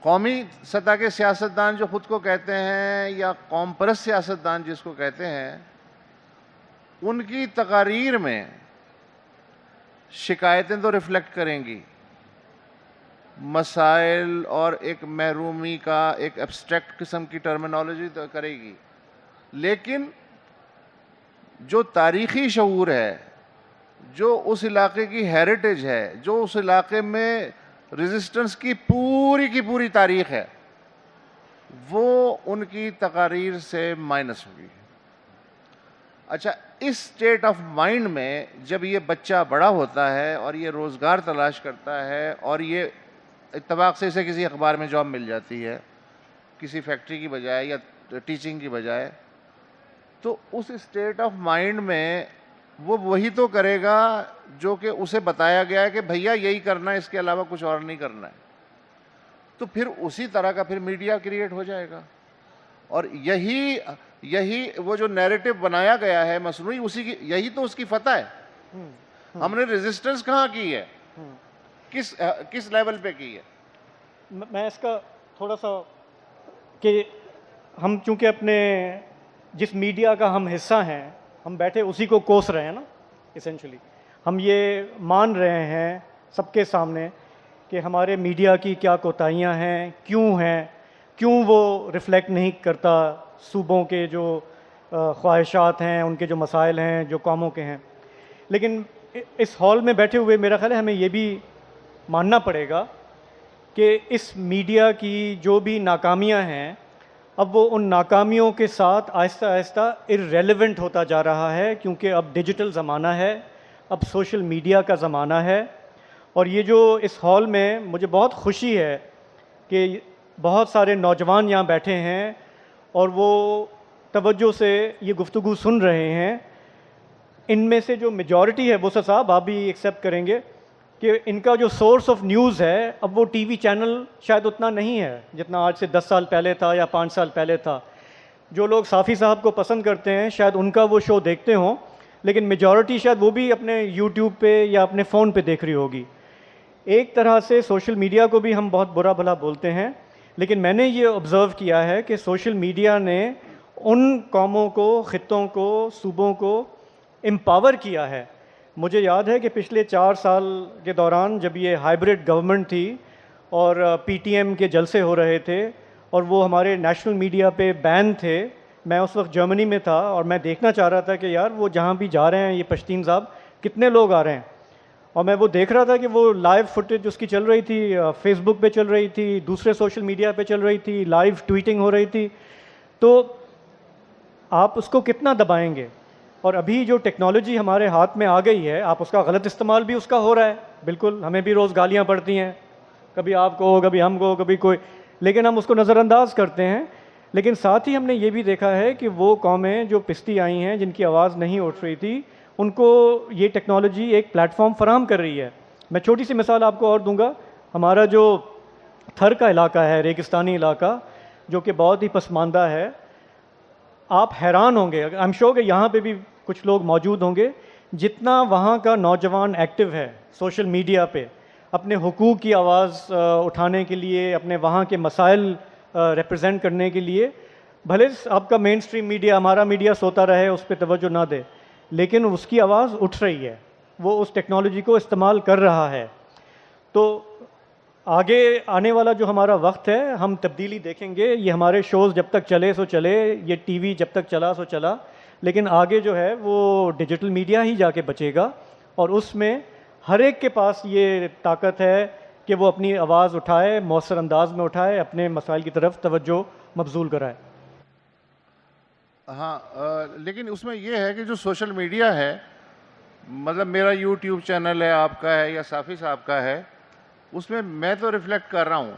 قومی سطح کے سیاستدان جو خود کو کہتے ہیں، یا قوم پرست سیاستدان جس کو کہتے ہیں، ان کی تقاریر میں شکایتیں تو ریفلیکٹ کریں گی، مسائل اور ایک محرومی کا ایک ایبسٹریکٹ قسم کی ٹرمینالوجی تو کرے گی، لیکن جو تاریخی شعور ہے، جو اس علاقے کی ہیریٹیج ہے، جو اس علاقے میں ریزسٹنس کی پوری تاریخ ہے، وہ ان کی تقاریر سے مائنس ہوگی۔ اچھا، اس سٹیٹ آف مائنڈ میں جب یہ بچہ بڑا ہوتا ہے اور یہ روزگار تلاش کرتا ہے، اور یہ اتفاق سے اسے کسی اخبار میں جاب مل جاتی ہے، کسی فیکٹری کی بجائے یا ٹیچنگ کی بجائے، تو اس اسٹیٹ آف مائنڈ میں وہ وہی تو کرے گا جو کہ اسے بتایا گیا ہے کہ بھیا یہی کرنا ہے، اس کے علاوہ کچھ اور نہیں کرنا ہے۔ تو پھر اسی طرح کا پھر میڈیا کریٹ ہو جائے گا، اور یہی وہ جو نیریٹو بنایا گیا ہے مصنوعی، یہی تو اس کی فتح ہے۔ ہم نے ریزسٹنس کہاں کی ہے، کس لیول پہ کی ہے؟ میں اس کا تھوڑا سا کہ ہم چونکہ اپنے جس میڈیا کا ہم حصہ ہیں، ہم بیٹھے اسی کو کوس رہے ہیں نا، ایسنشلی ہم یہ مان رہے ہیں سب کے سامنے کہ ہمارے میڈیا کی کیا کوتاہیاں ہیں، کیوں وہ ریفلیکٹ نہیں کرتا صوبوں کے جو خواہشات ہیں، ان کے جو مسائل ہیں، جو قوموں کے ہیں۔ لیکن اس ہال میں بیٹھے ہوئے میرا خیال ہے ہمیں یہ بھی ماننا پڑے گا کہ اس میڈیا کی جو بھی ناکامیاں ہیں، اب وہ ان ناکامیوں کے ساتھ آہستہ آہستہ ارریلیونٹ ہوتا جا رہا ہے، کیونکہ اب ڈیجیٹل زمانہ ہے، اب سوشل میڈیا کا زمانہ ہے۔ اور یہ جو اس ہال میں مجھے بہت خوشی ہے کہ بہت سارے نوجوان یہاں بیٹھے ہیں اور وہ توجہ سے یہ گفتگو سن رہے ہیں۔ ان میں سے جو میجورٹی ہے، بوسا صاحب آپ بھی ایکسیپٹ کریں گے کہ ان کا جو سورس آف نیوز ہے، اب وہ ٹی وی چینل شاید اتنا نہیں ہے جتنا آج سے 10 سال پہلے تھا یا 5 سال پہلے تھا۔ جو لوگ صافی صاحب کو پسند کرتے ہیں شاید ان کا وہ شو دیکھتے ہوں، لیکن میجورٹی شاید وہ بھی اپنے یوٹیوب پہ یا اپنے فون پہ دیکھ رہی ہوگی۔ ایک طرح سے سوشل میڈیا کو بھی ہم بہت برا بھلا بولتے ہیں، لیکن میں نے یہ آبزرو کیا ہے کہ سوشل میڈیا نے ان قوموں کو، خطوں کو، صوبوں کو امپاور کیا ہے۔ مجھے یاد ہے کہ پچھلے 4 سال کے دوران جب یہ ہائیبرڈ گورنمنٹ تھی اور پی ٹی ایم کے جلسے ہو رہے تھے اور وہ ہمارے نیشنل میڈیا پہ بین تھے، میں اس وقت جرمنی میں تھا اور میں دیکھنا چاہ رہا تھا کہ یار وہ جہاں بھی جا رہے ہیں یہ پشتین صاحب کتنے لوگ آ رہے ہیں، اور میں وہ دیکھ رہا تھا کہ وہ لائیو فوٹیج اس کی چل رہی تھی، فیس بک پہ چل رہی تھی، دوسرے سوشل میڈیا پہ چل رہی تھی، لائیو ٹویٹنگ ہو رہی تھی۔ تو آپ اس کو کتنا دبائیں گے؟ اور ابھی جو ٹیکنالوجی ہمارے ہاتھ میں آ گئی ہے، آپ اس کا غلط استعمال بھی اس کا ہو رہا ہے، بالکل ہمیں بھی روز گالیاں پڑتی ہیں، کبھی آپ کو، کبھی ہم کو، کبھی کوئی، لیکن ہم اس کو نظر انداز کرتے ہیں۔ لیکن ساتھ ہی ہم نے یہ بھی دیکھا ہے کہ وہ قومیں جو پستی آئی ہیں، جن کی آواز نہیں اٹھ رہی تھی، ان کو یہ ٹیکنالوجی ایک پلیٹ فارم فراہم کر رہی ہے. میں چھوٹی سی مثال آپ کو اور دوں گا. ہمارا جو تھر کا علاقہ ہے، ریگستانی علاقہ، جو کہ بہت ہی پسماندہ ہے، آپ حیران ہوں گے، آئی ایم شیور کہ یہاں پہ بھی کچھ لوگ موجود ہوں گے، جتنا وہاں کا نوجوان ایکٹیو ہے سوشل میڈیا پہ اپنے حقوق کی آواز اٹھانے کے لیے، اپنے وہاں کے مسائل ریپرزینٹ کرنے کے لیے. بھلے آپ کا مین سٹریم میڈیا، ہمارا میڈیا سوتا رہے، اس پہ توجہ نہ دے، لیکن اس کی آواز اٹھ رہی ہے، وہ اس ٹیکنالوجی کو استعمال کر رہا ہے. تو آگے آنے والا جو ہمارا وقت ہے، ہم تبدیلی دیکھیں گے. یہ ہمارے شوز جب تک چلے سو چلے، یہ ٹی وی جب تک چلا سو چلا، لیکن آگے جو ہے وہ ڈیجیٹل میڈیا ہی جا کے بچے گا، اور اس میں ہر ایک کے پاس یہ طاقت ہے کہ وہ اپنی آواز اٹھائے، مؤثر انداز میں اٹھائے، اپنے مسائل کی طرف توجہ مبذول کرائے. ہاں، لیکن اس میں یہ ہے کہ جو سوشل میڈیا ہے، مطلب میرا یوٹیوب چینل ہے، آپ کا ہے یا صافی صاحب کا ہے، اس میں تو ریفلیکٹ کر رہا ہوں.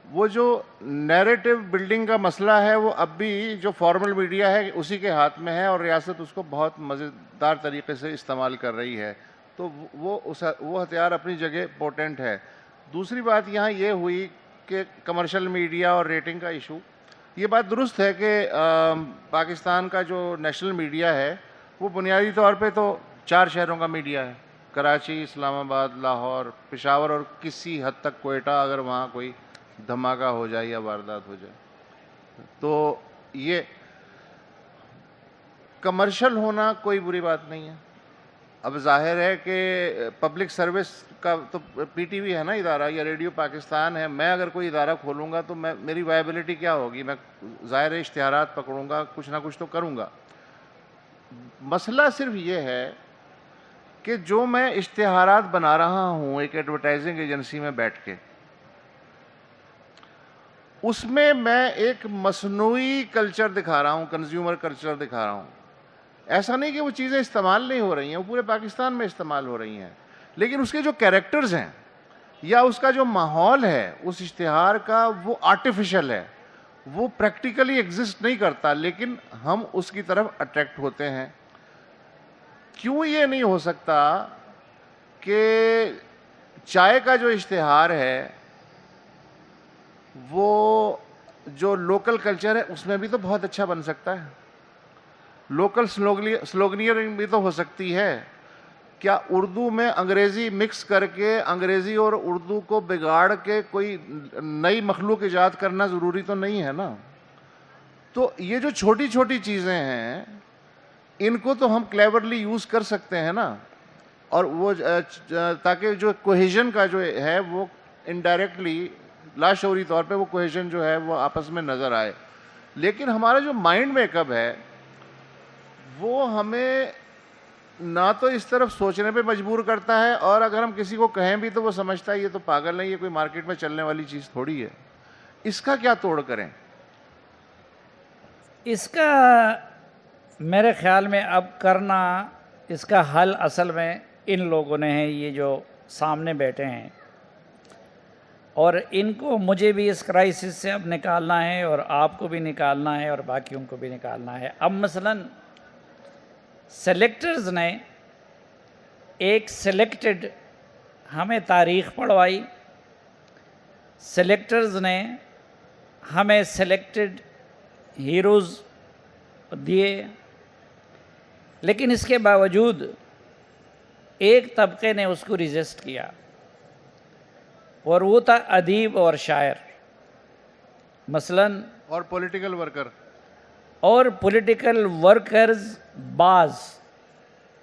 وہ جو نیریٹو بلڈنگ کا مسئلہ ہے، وہ اب بھی جو فارمل میڈیا ہے اسی کے ہاتھ میں ہے، اور ریاست اس کو بہت مزیدار طریقے سے استعمال کر رہی ہے. تو وہ ہتھیار اپنی جگہ پوٹنٹ ہے. دوسری بات یہاں یہ ہوئی کہ کمرشل میڈیا اور ریٹنگ کا ایشو. یہ بات درست ہے کہ پاکستان کا جو نیشنل میڈیا ہے وہ بنیادی طور پہ تو 4 شہروں کا میڈیا ہے: کراچی، اسلام آباد، لاہور، پشاور، اور کسی حد تک کوئٹہ، اگر وہاں کوئی دھماکہ ہو جائے یا واردات ہو جائے. تو یہ کمرشل ہونا کوئی بری بات نہیں ہے. اب ظاہر ہے کہ پبلک سروس کا تو پی ٹی وی ہے نا ادارہ، یا ریڈیو پاکستان ہے. میں اگر کوئی ادارہ کھولوں گا تو میری وائبلٹی کیا ہوگی؟ میں ظاہر اشتہارات پکڑوں گا، کچھ نہ کچھ تو کروں گا. مسئلہ صرف یہ ہے کہ جو میں اشتہارات بنا رہا ہوں ایک ایڈورٹائزنگ ایجنسی میں بیٹھ کے، اس میں ایک مصنوعی کلچر دکھا رہا ہوں، کنزیومر کلچر دکھا رہا ہوں. ایسا نہیں کہ وہ چیزیں استعمال نہیں ہو رہی ہیں، وہ پورے پاکستان میں استعمال ہو رہی ہیں، لیکن اس کے جو کیریکٹرز ہیں یا اس کا جو ماحول ہے اس اشتہار کا، وہ آرٹیفیشل ہے، وہ پریکٹیکلی ایگزسٹ نہیں کرتا، لیکن ہم اس کی طرف اٹریکٹ ہوتے ہیں. کیوں یہ نہیں ہو سکتا کہ چائے کا جو اشتہار ہے وہ جو لوکل کلچر ہے اس میں بھی تو بہت اچھا بن سکتا ہے؟ لوکل سلوگنیئرنگ بھی تو ہو سکتی ہے. کیا اردو میں انگریزی مکس کر کے، انگریزی اور اردو کو بگاڑ کے کوئی نئی مخلوق ایجاد کرنا ضروری تو نہیں ہے نا؟ تو یہ جو چھوٹی چھوٹی چیزیں ہیں، ان کو تو ہم کلیورلی یوز کر سکتے ہیں نا، اور وہ تاکہ جو کوہیژن کا جو ہے وہ انڈائریکٹلی، لاشعوری طور پہ وہ کوہیژن جو ہے وہ آپس میں نظر آئے. لیکن ہمارا جو مائنڈ میک اپ ہے وہ ہمیں نہ تو اس طرف سوچنے پہ مجبور کرتا ہے، اور اگر ہم کسی کو کہیں بھی تو وہ سمجھتا ہے یہ تو پاگل ہے، یہ کوئی مارکیٹ میں چلنے والی چیز تھوڑی ہے. اس کا کیا توڑ کریں؟ اس کا میرے خیال میں اب کرنا، اس کا حل اصل میں ان لوگوں نے ہے، یہ جو سامنے بیٹھے ہیں، اور ان کو مجھے بھی اس کرائسس سے اب نکالنا ہے، اور آپ کو بھی نکالنا ہے، اور باقیوں کو بھی نکالنا ہے. اب مثلاً سلیکٹرز نے ایک سلیکٹڈ ہمیں تاریخ پڑھوائی، سلیکٹرز نے ہمیں سلیکٹڈ ہیروز دیے، لیکن اس کے باوجود ایک طبقے نے اس کو ریزسٹ کیا، اور وہ تھا ادیب اور شاعر مثلاً، اور پولیٹیکل ورکر، اور پولیٹیکل ورکرز بعض،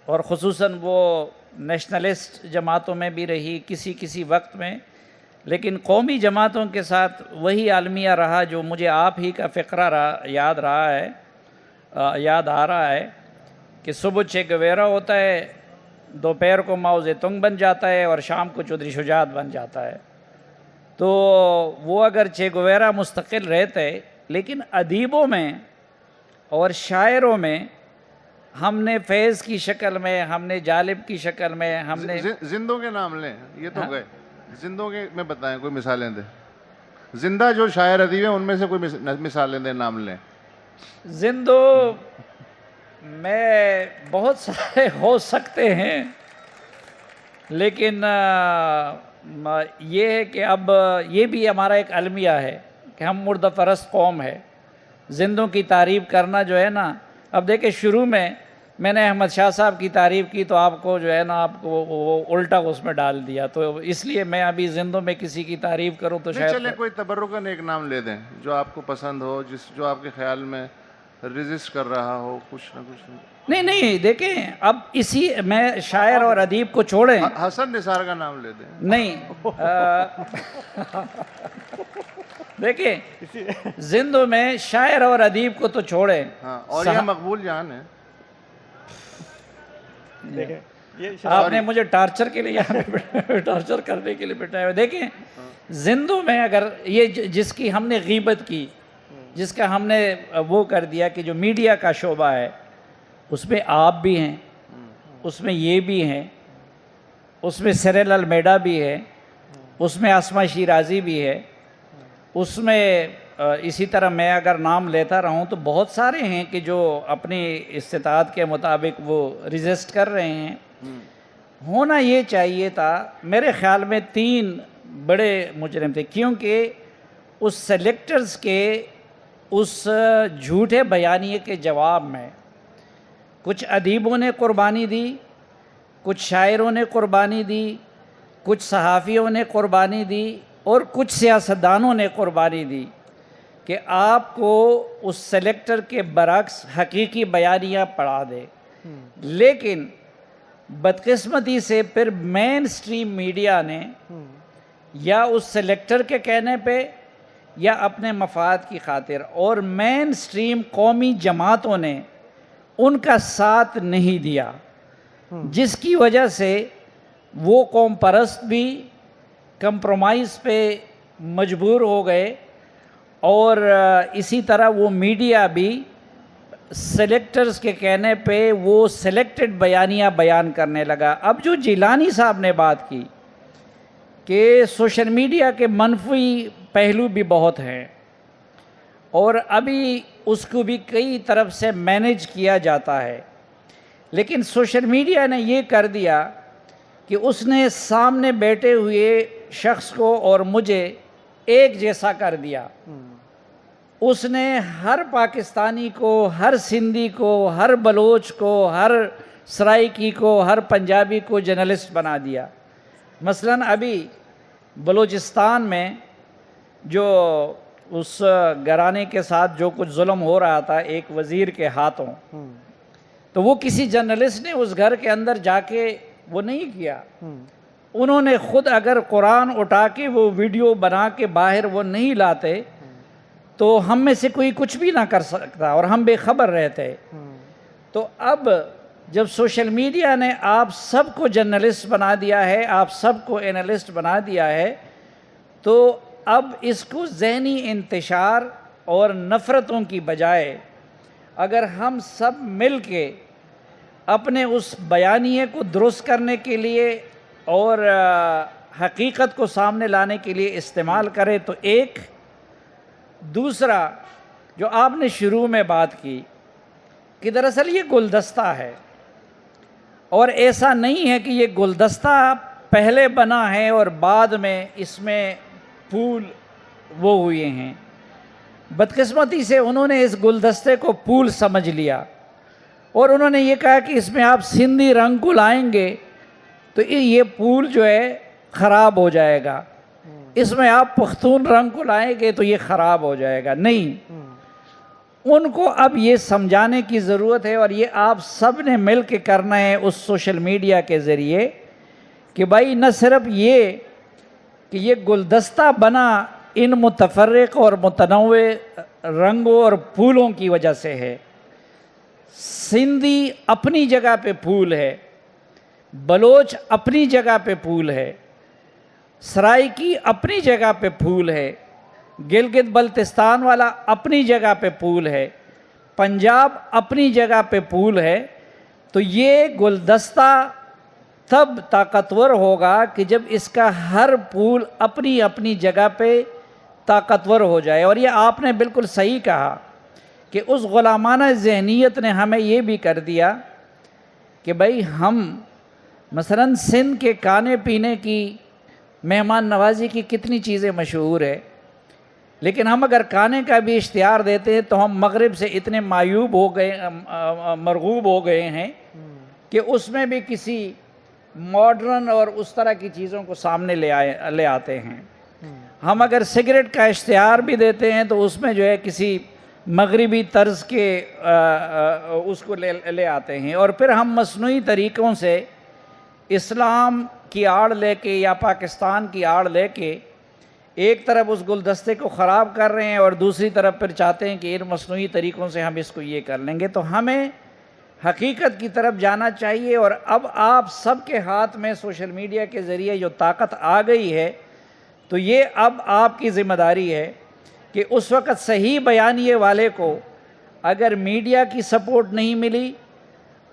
اور خصوصاً وہ نیشنلسٹ جماعتوں میں بھی رہی کسی وقت میں، لیکن قومی جماعتوں کے ساتھ وہی عالمیہ رہا جو مجھے آپ ہی کا فقرہ یاد آ رہا ہے کہ صبح چے گویرا ہوتا ہے، دوپہر کو ماؤ زیتونگ بن جاتا ہے، اور شام کو چودھری شجاعت بن جاتا ہے. تو وہ اگر چے گویرا مستقل رہتے، لیکن ادیبوں میں اور شاعروں میں ہم نے فیض کی شکل میں، ہم نے جالب کی شکل میں، ہم نے زندوں کے نام لیں، یہ تو گئے، زندوں کے میں بتائیں، کوئی مثالیں دیں. زندہ جو شاعر ادیب ہیں ان میں سے کوئی مثالیں دیں, نام لیں. زندوں میں بہت سارے ہو سکتے ہیں, لیکن یہ ہے کہ اب یہ بھی ہمارا ایک المیہ ہے کہ ہم مردہ پرست قوم ہے. زندوں کی تعریف کرنا جو ہے نا, اب دیکھیں شروع میں نے احمد شاہ صاحب کی تعریف کی تو آپ کو جو ہے نا آپ کو وہ الٹا اس میں ڈال دیا, تو اس لیے میں ابھی زندوں میں کسی کی تعریف کروں تو شاید. چلیں کوئی تبرکاً ایک نام لے دیں جو آپ کو پسند ہو, جو آپ کے خیال میں ریزسٹ کر رہا ہو کچھ نہ کچھ. نہیں دیکھیں اب اسی میں شاعر اور ادیب کو چھوڑیں. حسن نثار کا نام لے دیں. نہیں دیکھیں زندوں میں شاعر اور ادیب کو تو چھوڑیں. ہاں, اور یہ مقبول جان ہے. آپ نے مجھے ٹارچر کے لیے ٹارچر کرنے کے لیے بٹھایا ہوا. دیکھیں زندوں میں اگر یہ جس کی ہم نے غیبت کی, جس کا ہم نے وہ کر دیا کہ جو میڈیا کا شعبہ ہے اس میں آپ بھی ہیں, اس میں یہ بھی ہیں, اس میں سیریل المیڈا بھی ہے, اس میں اسما شیرازی بھی ہے, اس میں اسی طرح میں اگر نام لیتا رہوں تو بہت سارے ہیں کہ جو اپنی استطاعت کے مطابق وہ ریزسٹ کر رہے ہیں. ہونا یہ چاہیے تھا میرے خیال میں 3 بڑے مجرم تھے, کیونکہ اس سلیکٹرز کے اس جھوٹے بیانیے کے جواب میں کچھ ادیبوں نے قربانی دی, کچھ شاعروں نے قربانی دی, کچھ صحافیوں نے قربانی دی اور کچھ سیاستدانوں نے قربانی دی کہ آپ کو اس سلیکٹر کے برعکس حقیقی بیانیہ پڑھا دے. لیکن بدقسمتی سے پھر مین سٹریم میڈیا نے یا اس سلیکٹر کے کہنے پہ یا اپنے مفاد کی خاطر اور مین سٹریم قومی جماعتوں نے ان کا ساتھ نہیں دیا, جس کی وجہ سے وہ قوم پرست بھی کمپرومائز پہ مجبور ہو گئے اور اسی طرح وہ میڈیا بھی سلیکٹرز کے کہنے پہ وہ سلیکٹڈ بیانیہ بیان کرنے لگا. اب جو جیلانی صاحب نے بات کی کہ سوشل میڈیا کے منفی پہلو بھی بہت ہیں اور ابھی اس کو بھی کئی طرف سے مینیج کیا جاتا ہے, لیکن سوشل میڈیا نے یہ کر دیا کہ اس نے سامنے بیٹھے ہوئے شخص کو اور مجھے ایک جیسا کر دیا. اس نے ہر پاکستانی کو, ہر سندھی کو, ہر بلوچ کو, ہر سرائکی کو, ہر پنجابی کو جرنلسٹ بنا دیا. مثلاً ابھی بلوچستان میں جو اس گھرانے کے ساتھ جو کچھ ظلم ہو رہا تھا ایک وزیر کے ہاتھوں, تو وہ کسی جرنلسٹ نے اس گھر کے اندر جا کے وہ نہیں کیا. انہوں نے خود اگر قرآن اٹھا کے وہ ویڈیو بنا کے باہر وہ نہیں لاتے تو ہم میں سے کوئی کچھ بھی نہ کر سکتا اور ہم بے خبر رہتے. تو اب جب سوشل میڈیا نے آپ سب کو جرنلسٹ بنا دیا ہے, آپ سب کو اینالسٹ بنا دیا ہے, تو اب اس کو ذہنی انتشار اور نفرتوں کی بجائے اگر ہم سب مل کے اپنے اس بیانیے کو درست کرنے کے لیے اور حقیقت کو سامنے لانے کے لیے استعمال کرے تو ایک. دوسرا جو آپ نے شروع میں بات کی کہ دراصل یہ گلدستہ ہے اور ایسا نہیں ہے کہ یہ گلدستہ پہلے بنا ہے اور بعد میں اس میں پھول وہ ہوئے ہیں. بدقسمتی سے انہوں نے اس گلدستے کو پھول سمجھ لیا اور انہوں نے یہ کہا کہ اس میں آپ سندھی رنگ کو لائیں گے تو یہ پھول جو ہے خراب ہو جائے گا, اس میں آپ پختون رنگ کو لائیں گے تو یہ خراب ہو جائے گا. نہیں, ان کو اب یہ سمجھانے کی ضرورت ہے اور یہ آپ سب نے مل کے کرنا ہے اس سوشل میڈیا کے ذریعے کہ بھائی نہ صرف یہ کہ یہ گلدستہ بنا ان متفرق اور متنوع رنگوں اور پھولوں کی وجہ سے ہے. سندھی اپنی جگہ پہ پھول ہے, بلوچ اپنی جگہ پہ پھول ہے, سرائکی اپنی جگہ پہ پھول ہے, گلگت بلتستان والا اپنی جگہ پہ پھول ہے, پنجاب اپنی جگہ پہ پھول ہے. تو یہ گلدستہ تب طاقتور ہوگا کہ جب اس کا ہر پھول اپنی اپنی جگہ پہ طاقتور ہو جائے. اور یہ آپ نے بالکل صحیح کہا کہ اس غلامانہ ذہنیت نے ہمیں یہ بھی کر دیا کہ بھائی ہم مثلاً سندھ کے کھانے پینے کی مہمان نوازی کی کتنی چیزیں مشہور ہے، لیکن ہم اگر کھانے کا بھی اشتہار دیتے ہیں تو ہم مغرب سے اتنے مرغوب ہو گئے ہیں کہ اس میں بھی کسی ماڈرن اور اس طرح کی چیزوں کو سامنے لے آتے ہیں. ہم اگر سگریٹ کا اشتہار بھی دیتے ہیں تو اس میں جو ہے کسی مغربی طرز کے اس کو لے آتے ہیں. اور پھر ہم مصنوعی طریقوں سے اسلام کی آڑ لے کے یا پاکستان کی آڑ لے کے ایک طرف اس گلدستے کو خراب کر رہے ہیں اور دوسری طرف پھر چاہتے ہیں کہ ان مصنوعی طریقوں سے ہم اس کو یہ کر لیں گے. تو ہمیں حقیقت کی طرف جانا چاہیے. اور اب آپ سب کے ہاتھ میں سوشل میڈیا کے ذریعے جو طاقت آ گئی ہے تو یہ اب آپ کی ذمہ داری ہے کہ اس وقت صحیح بیانیے والے کو اگر میڈیا کی سپورٹ نہیں ملی،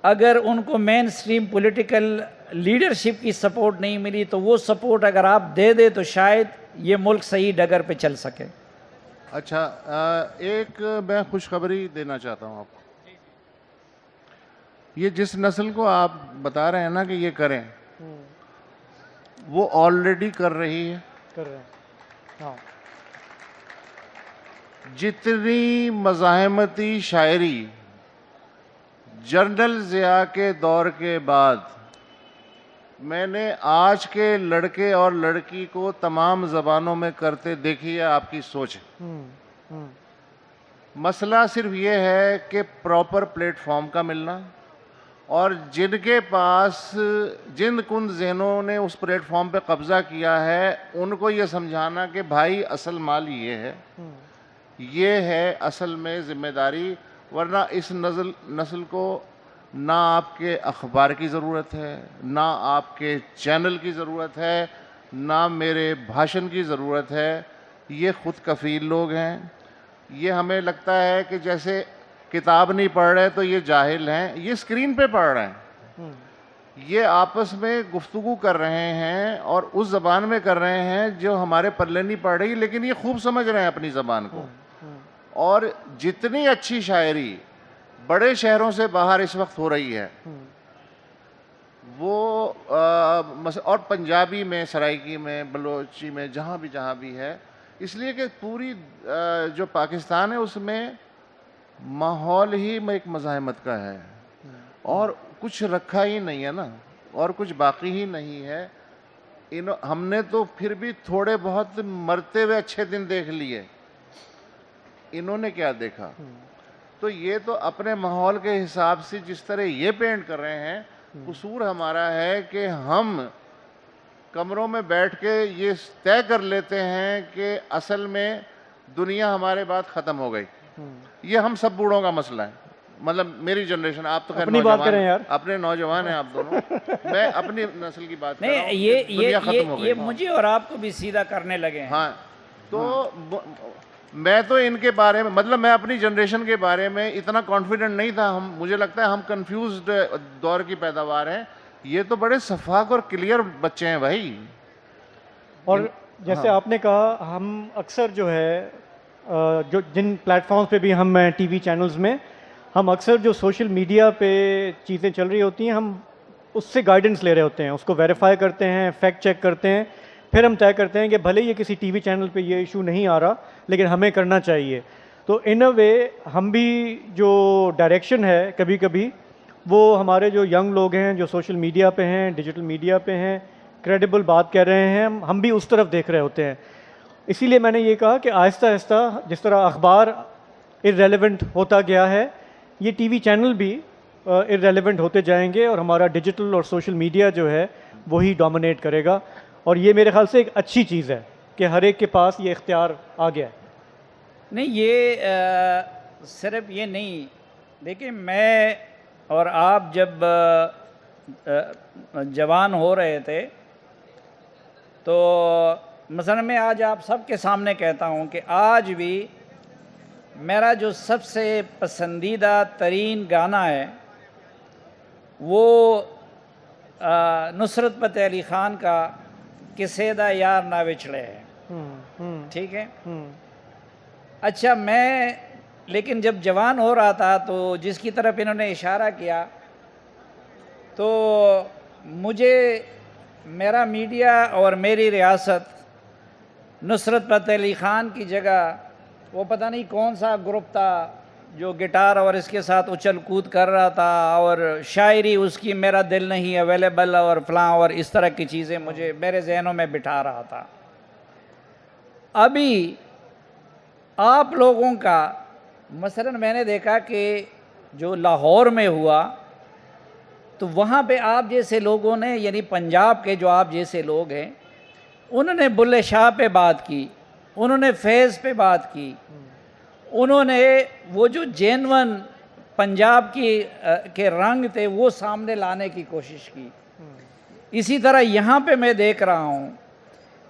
اگر ان کو مین سٹریم پولیٹیکل لیڈرشپ کی سپورٹ نہیں ملی، تو وہ سپورٹ اگر آپ دے دیں تو شاید یہ ملک صحیح ڈگر پہ چل سکے. اچھا، ایک میں خوشخبری دینا چاہتا ہوں آپ کو. یہ جس نسل کو آپ بتا رہے ہیں نا کہ یہ کریں، وہ آلریڈی کر رہی ہے. کر رہے ہیں. ہاں. جتنی مزاحمتی شاعری جنرل ضیاء کے دور کے بعد میں نے آج کے لڑکے اور لڑکی کو تمام زبانوں میں کرتے دیکھی ہے، آپ کی سوچ ہے. مسئلہ صرف یہ ہے کہ پراپر پلیٹ فارم کا ملنا، اور جن کے پاس جن کن ذہنوں نے اس پلیٹ فارم پہ قبضہ کیا ہے ان کو یہ سمجھانا کہ بھائی اصل مال یہ ہے، یہ ہے اصل میں ذمہ داری. ورنہ اس نسل کو نہ آپ کے اخبار کی ضرورت ہے، نہ آپ کے چینل کی ضرورت ہے، نہ میرے بھاشن کی ضرورت ہے. یہ خود کفیل لوگ ہیں. یہ ہمیں لگتا ہے کہ جیسے کتاب نہیں پڑھ رہے تو یہ جاہل ہیں. یہ اسکرین پہ پڑھ رہے ہیں، یہ آپس میں گفتگو کر رہے ہیں اور اس زبان میں کر رہے ہیں جو ہمارے پلے نہیں پڑ رہی، لیکن یہ خوب سمجھ رہے ہیں اپنی زبان کو. اور جتنی اچھی شاعری بڑے شہروں سے باہر اس وقت ہو رہی ہے وہ اور پنجابی میں، سرائکی میں، بلوچی میں، جہاں بھی ہے، اس لیے کہ پوری جو پاکستان ہے اس میں ماحول ہی میں ایک مزاحمت کا ہے اور کچھ رکھا ہی نہیں ہے نا، اور کچھ باقی ہی نہیں ہے. ہم نے تو پھر بھی تھوڑے بہت مرتے ہوئے اچھے دن دیکھ لیے، انہوں نے کیا دیکھا؟ تو یہ تو اپنے ماحول کے حساب سے جس طرح یہ پینٹ کر رہے ہیں، قصور ہمارا ہے کہ ہم کمروں میں بیٹھ کے یہ طے کر لیتے ہیں کہ اصل میں دنیا ہمارے بعد ختم ہو گئی. یہ ہم سب بوڑھوں کا مسئلہ ہے. مطلب میری جنریشن، آپ تو خیر نوجوان، اپنے نوجوان ہیں آپ دونوں، میں اپنی نسل کی بات کر رہا ہوں. دنیا ختم ہو گئی. یہ مجھے اور آپ کو بھی سیدھا کرنے لگے ہیں. ہاں، تو میں تو ان کے بارے میں، مطلب میں اپنی جنریشن کے بارے میں اتنا کانفیڈنٹ نہیں تھا. مجھے لگتا ہے ہم کنفیوزڈ دور کی پیداوار ہیں. یہ تو بڑے شفاف اور کلیئر بچے ہیں بھائی. اور جیسے آپ نے کہا، ہم اکثر جو ہے جو جن پلیٹ فارمز پہ بھی ہم ٹی وی چینلز میں، ہم اکثر جو سوشل میڈیا پہ چیزیں چل رہی ہوتی ہیں ہم اس سے گائیڈنس لے رہے ہوتے ہیں، اس کو ویریفائی کرتے ہیں، فیکٹ چیک کرتے ہیں، پھر ہم طے کرتے ہیں کہ بھلے یہ کسی ٹی وی چینل پہ یہ ایشو نہیں آ رہا لیکن ہمیں کرنا چاہیے. تو ان اے وے ہم بھی جو ڈائریکشن ہے کبھی کبھی وہ ہمارے جو ینگ لوگ ہیں جو سوشل میڈیا پہ ہیں، ڈیجیٹل میڈیا پہ ہیں، کریڈیبل بات کہہ رہے ہیں، ہم بھی اس طرف دیکھ رہے ہوتے ہیں. اسی لیے میں نے یہ کہا کہ آہستہ آہستہ جس طرح اخبار ارریلیونٹ ہوتا گیا ہے، یہ ٹی وی چینل بھی ارریلیونٹ ہوتے جائیں گے اور ہمارا ڈیجیٹل اور سوشل میڈیا جو ہے وہی ڈومینیٹ کرے گا. اور یہ میرے خیال سے ایک اچھی چیز ہے کہ ہر ایک کے پاس یہ اختیار آ گیا ہے. نہیں، یہ صرف یہ نہیں، دیکھیں میں اور آپ جب جوان ہو رہے تھے تو مثلا میں آج آپ سب کے سامنے کہتا ہوں کہ آج بھی میرا جو سب سے پسندیدہ ترین گانا ہے وہ نصرت فتح علی خان کا کسے دا یار نہ وچھڑے ہے. ٹھیک ہے. اچھا میں لیکن جب جوان ہو رہا تھا تو جس کی طرف انہوں نے اشارہ کیا تو مجھے میرا میڈیا اور میری ریاست نصرت فتح علی خان کی جگہ وہ پتہ نہیں کون سا گروپ تھا جو گٹار اور اس کے ساتھ اچھل کود کر رہا تھا اور شاعری اس کی میرا دل نہیں اویلیبل اور فلاں اور اس طرح کی چیزیں مجھے میرے ذہنوں میں بٹھا رہا تھا. ابھی آپ لوگوں کا مثلا میں نے دیکھا کہ جو لاہور میں ہوا تو وہاں پہ آپ جیسے لوگوں نے یعنی پنجاب کے جو آپ جیسے لوگ ہیں انہوں نے بلے شاہ پہ بات کی, انہوں نے فیض پہ بات کی, انہوں نے وہ جو جینون پنجاب کے رنگ تھے وہ سامنے لانے کی کوشش کی. اسی طرح یہاں پہ میں دیکھ رہا ہوں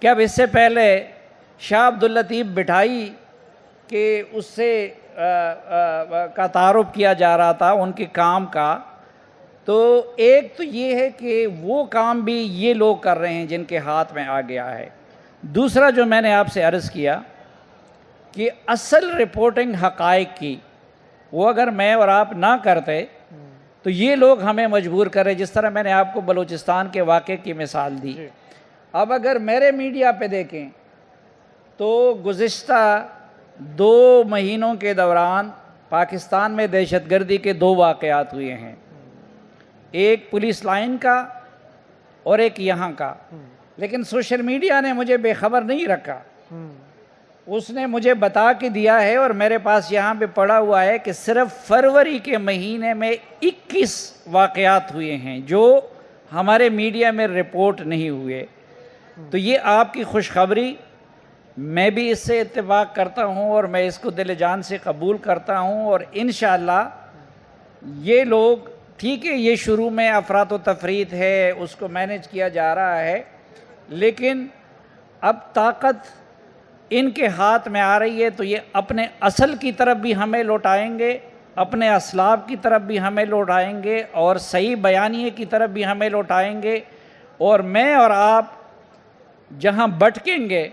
کہ اب اس سے پہلے شاہ عبداللطیف بٹھائی کہ اس سے کا تعارف کیا جا رہا تھا ان کے کام کا. تو ایک تو یہ ہے کہ وہ کام بھی یہ لوگ کر رہے ہیں جن کے ہاتھ میں آ گیا ہے. دوسرا جو میں نے آپ سے عرض کیا کہ اصل رپورٹنگ حقائق کی وہ اگر میں اور آپ نہ کرتے تو یہ لوگ ہمیں مجبور کرے, جس طرح میں نے آپ کو بلوچستان کے واقعے کی مثال دی. اب اگر میرے میڈیا پہ دیکھیں تو گزشتہ 2 مہینوں کے دوران پاکستان میں دہشت گردی کے 2 واقعات ہوئے ہیں, ایک پولیس لائن کا اور ایک یہاں کا. لیکن سوشل میڈیا نے مجھے بے خبر نہیں رکھا, اس نے مجھے بتا کے دیا ہے اور میرے پاس یہاں پہ پڑا ہوا ہے کہ صرف فروری کے مہینے میں 21 واقعات ہوئے ہیں جو ہمارے میڈیا میں رپورٹ نہیں ہوئے. تو یہ آپ کی خوشخبری, میں بھی اس سے اتفاق کرتا ہوں اور میں اس کو دل جان سے قبول کرتا ہوں. اور انشاءاللہ یہ لوگ ٹھیک ہے یہ شروع میں افراط و تفریط ہے اس کو مینیج کیا جا رہا ہے, لیکن اب طاقت ان کے ہاتھ میں آ رہی ہے تو یہ اپنے اصل کی طرف بھی ہمیں لوٹائیں گے, اپنے اسلاف کی طرف بھی ہمیں لوٹائیں گے اور صحیح بیانیے کی طرف بھی ہمیں لوٹائیں گے. اور میں اور آپ جہاں بھٹکیں گے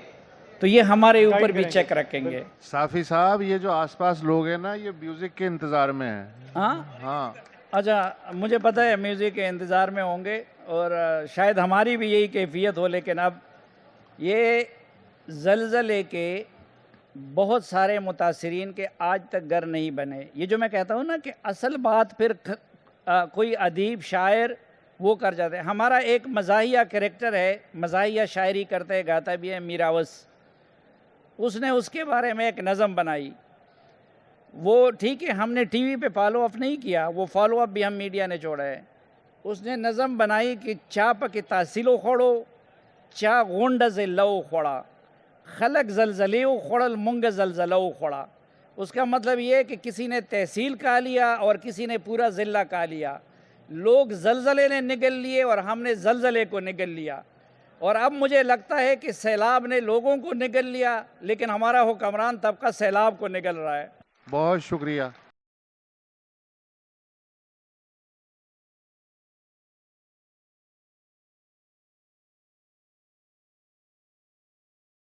تو یہ ہمارے اوپر بھی چیک رکھیں گے. صافی صاحب یہ جو آس پاس لوگ ہیں نا یہ میوزک کے انتظار میں ہیں. ہاں اچھا مجھے پتہ ہے میوزک کے انتظار میں ہوں گے اور شاید ہماری بھی یہی کیفیت ہو, لیکن اب یہ زلزلے کے بہت سارے متاثرین کے آج تک گھر نہیں بنے. یہ جو میں کہتا ہوں نا کہ اصل بات پھر کوئی ادیب شاعر وہ کر جاتے ہیں. ہمارا ایک مزاحیہ کریکٹر ہے, مزاحیہ شاعری کرتے گاتا بھی ہے, میراوس. اس نے اس کے بارے میں ایک نظم بنائی, وہ ٹھیک ہے ہم نے ٹی وی پہ فالو اپ نہیں کیا, وہ فالو اپ بھی ہم میڈیا نے چھوڑا ہے. اس نے نظم بنائی کہ چاپ کے تحصیلو خوڑو چا غونڈز لو خوڑا خلق زلزلیو خوڑل منگ زلزلو خوڑا. اس کا مطلب یہ ہے کہ کسی نے تحصیل کہا لیا اور کسی نے پورا ضلع کہا لیا. لوگ زلزلے نے نگل لیے اور ہم نے زلزلے کو نگل لیا. اور اب مجھے لگتا ہے کہ سیلاب نے لوگوں کو نگل لیا لیکن ہمارا حکمران طبقہ سیلاب کو نگل رہا ہے. بہت شکریہ.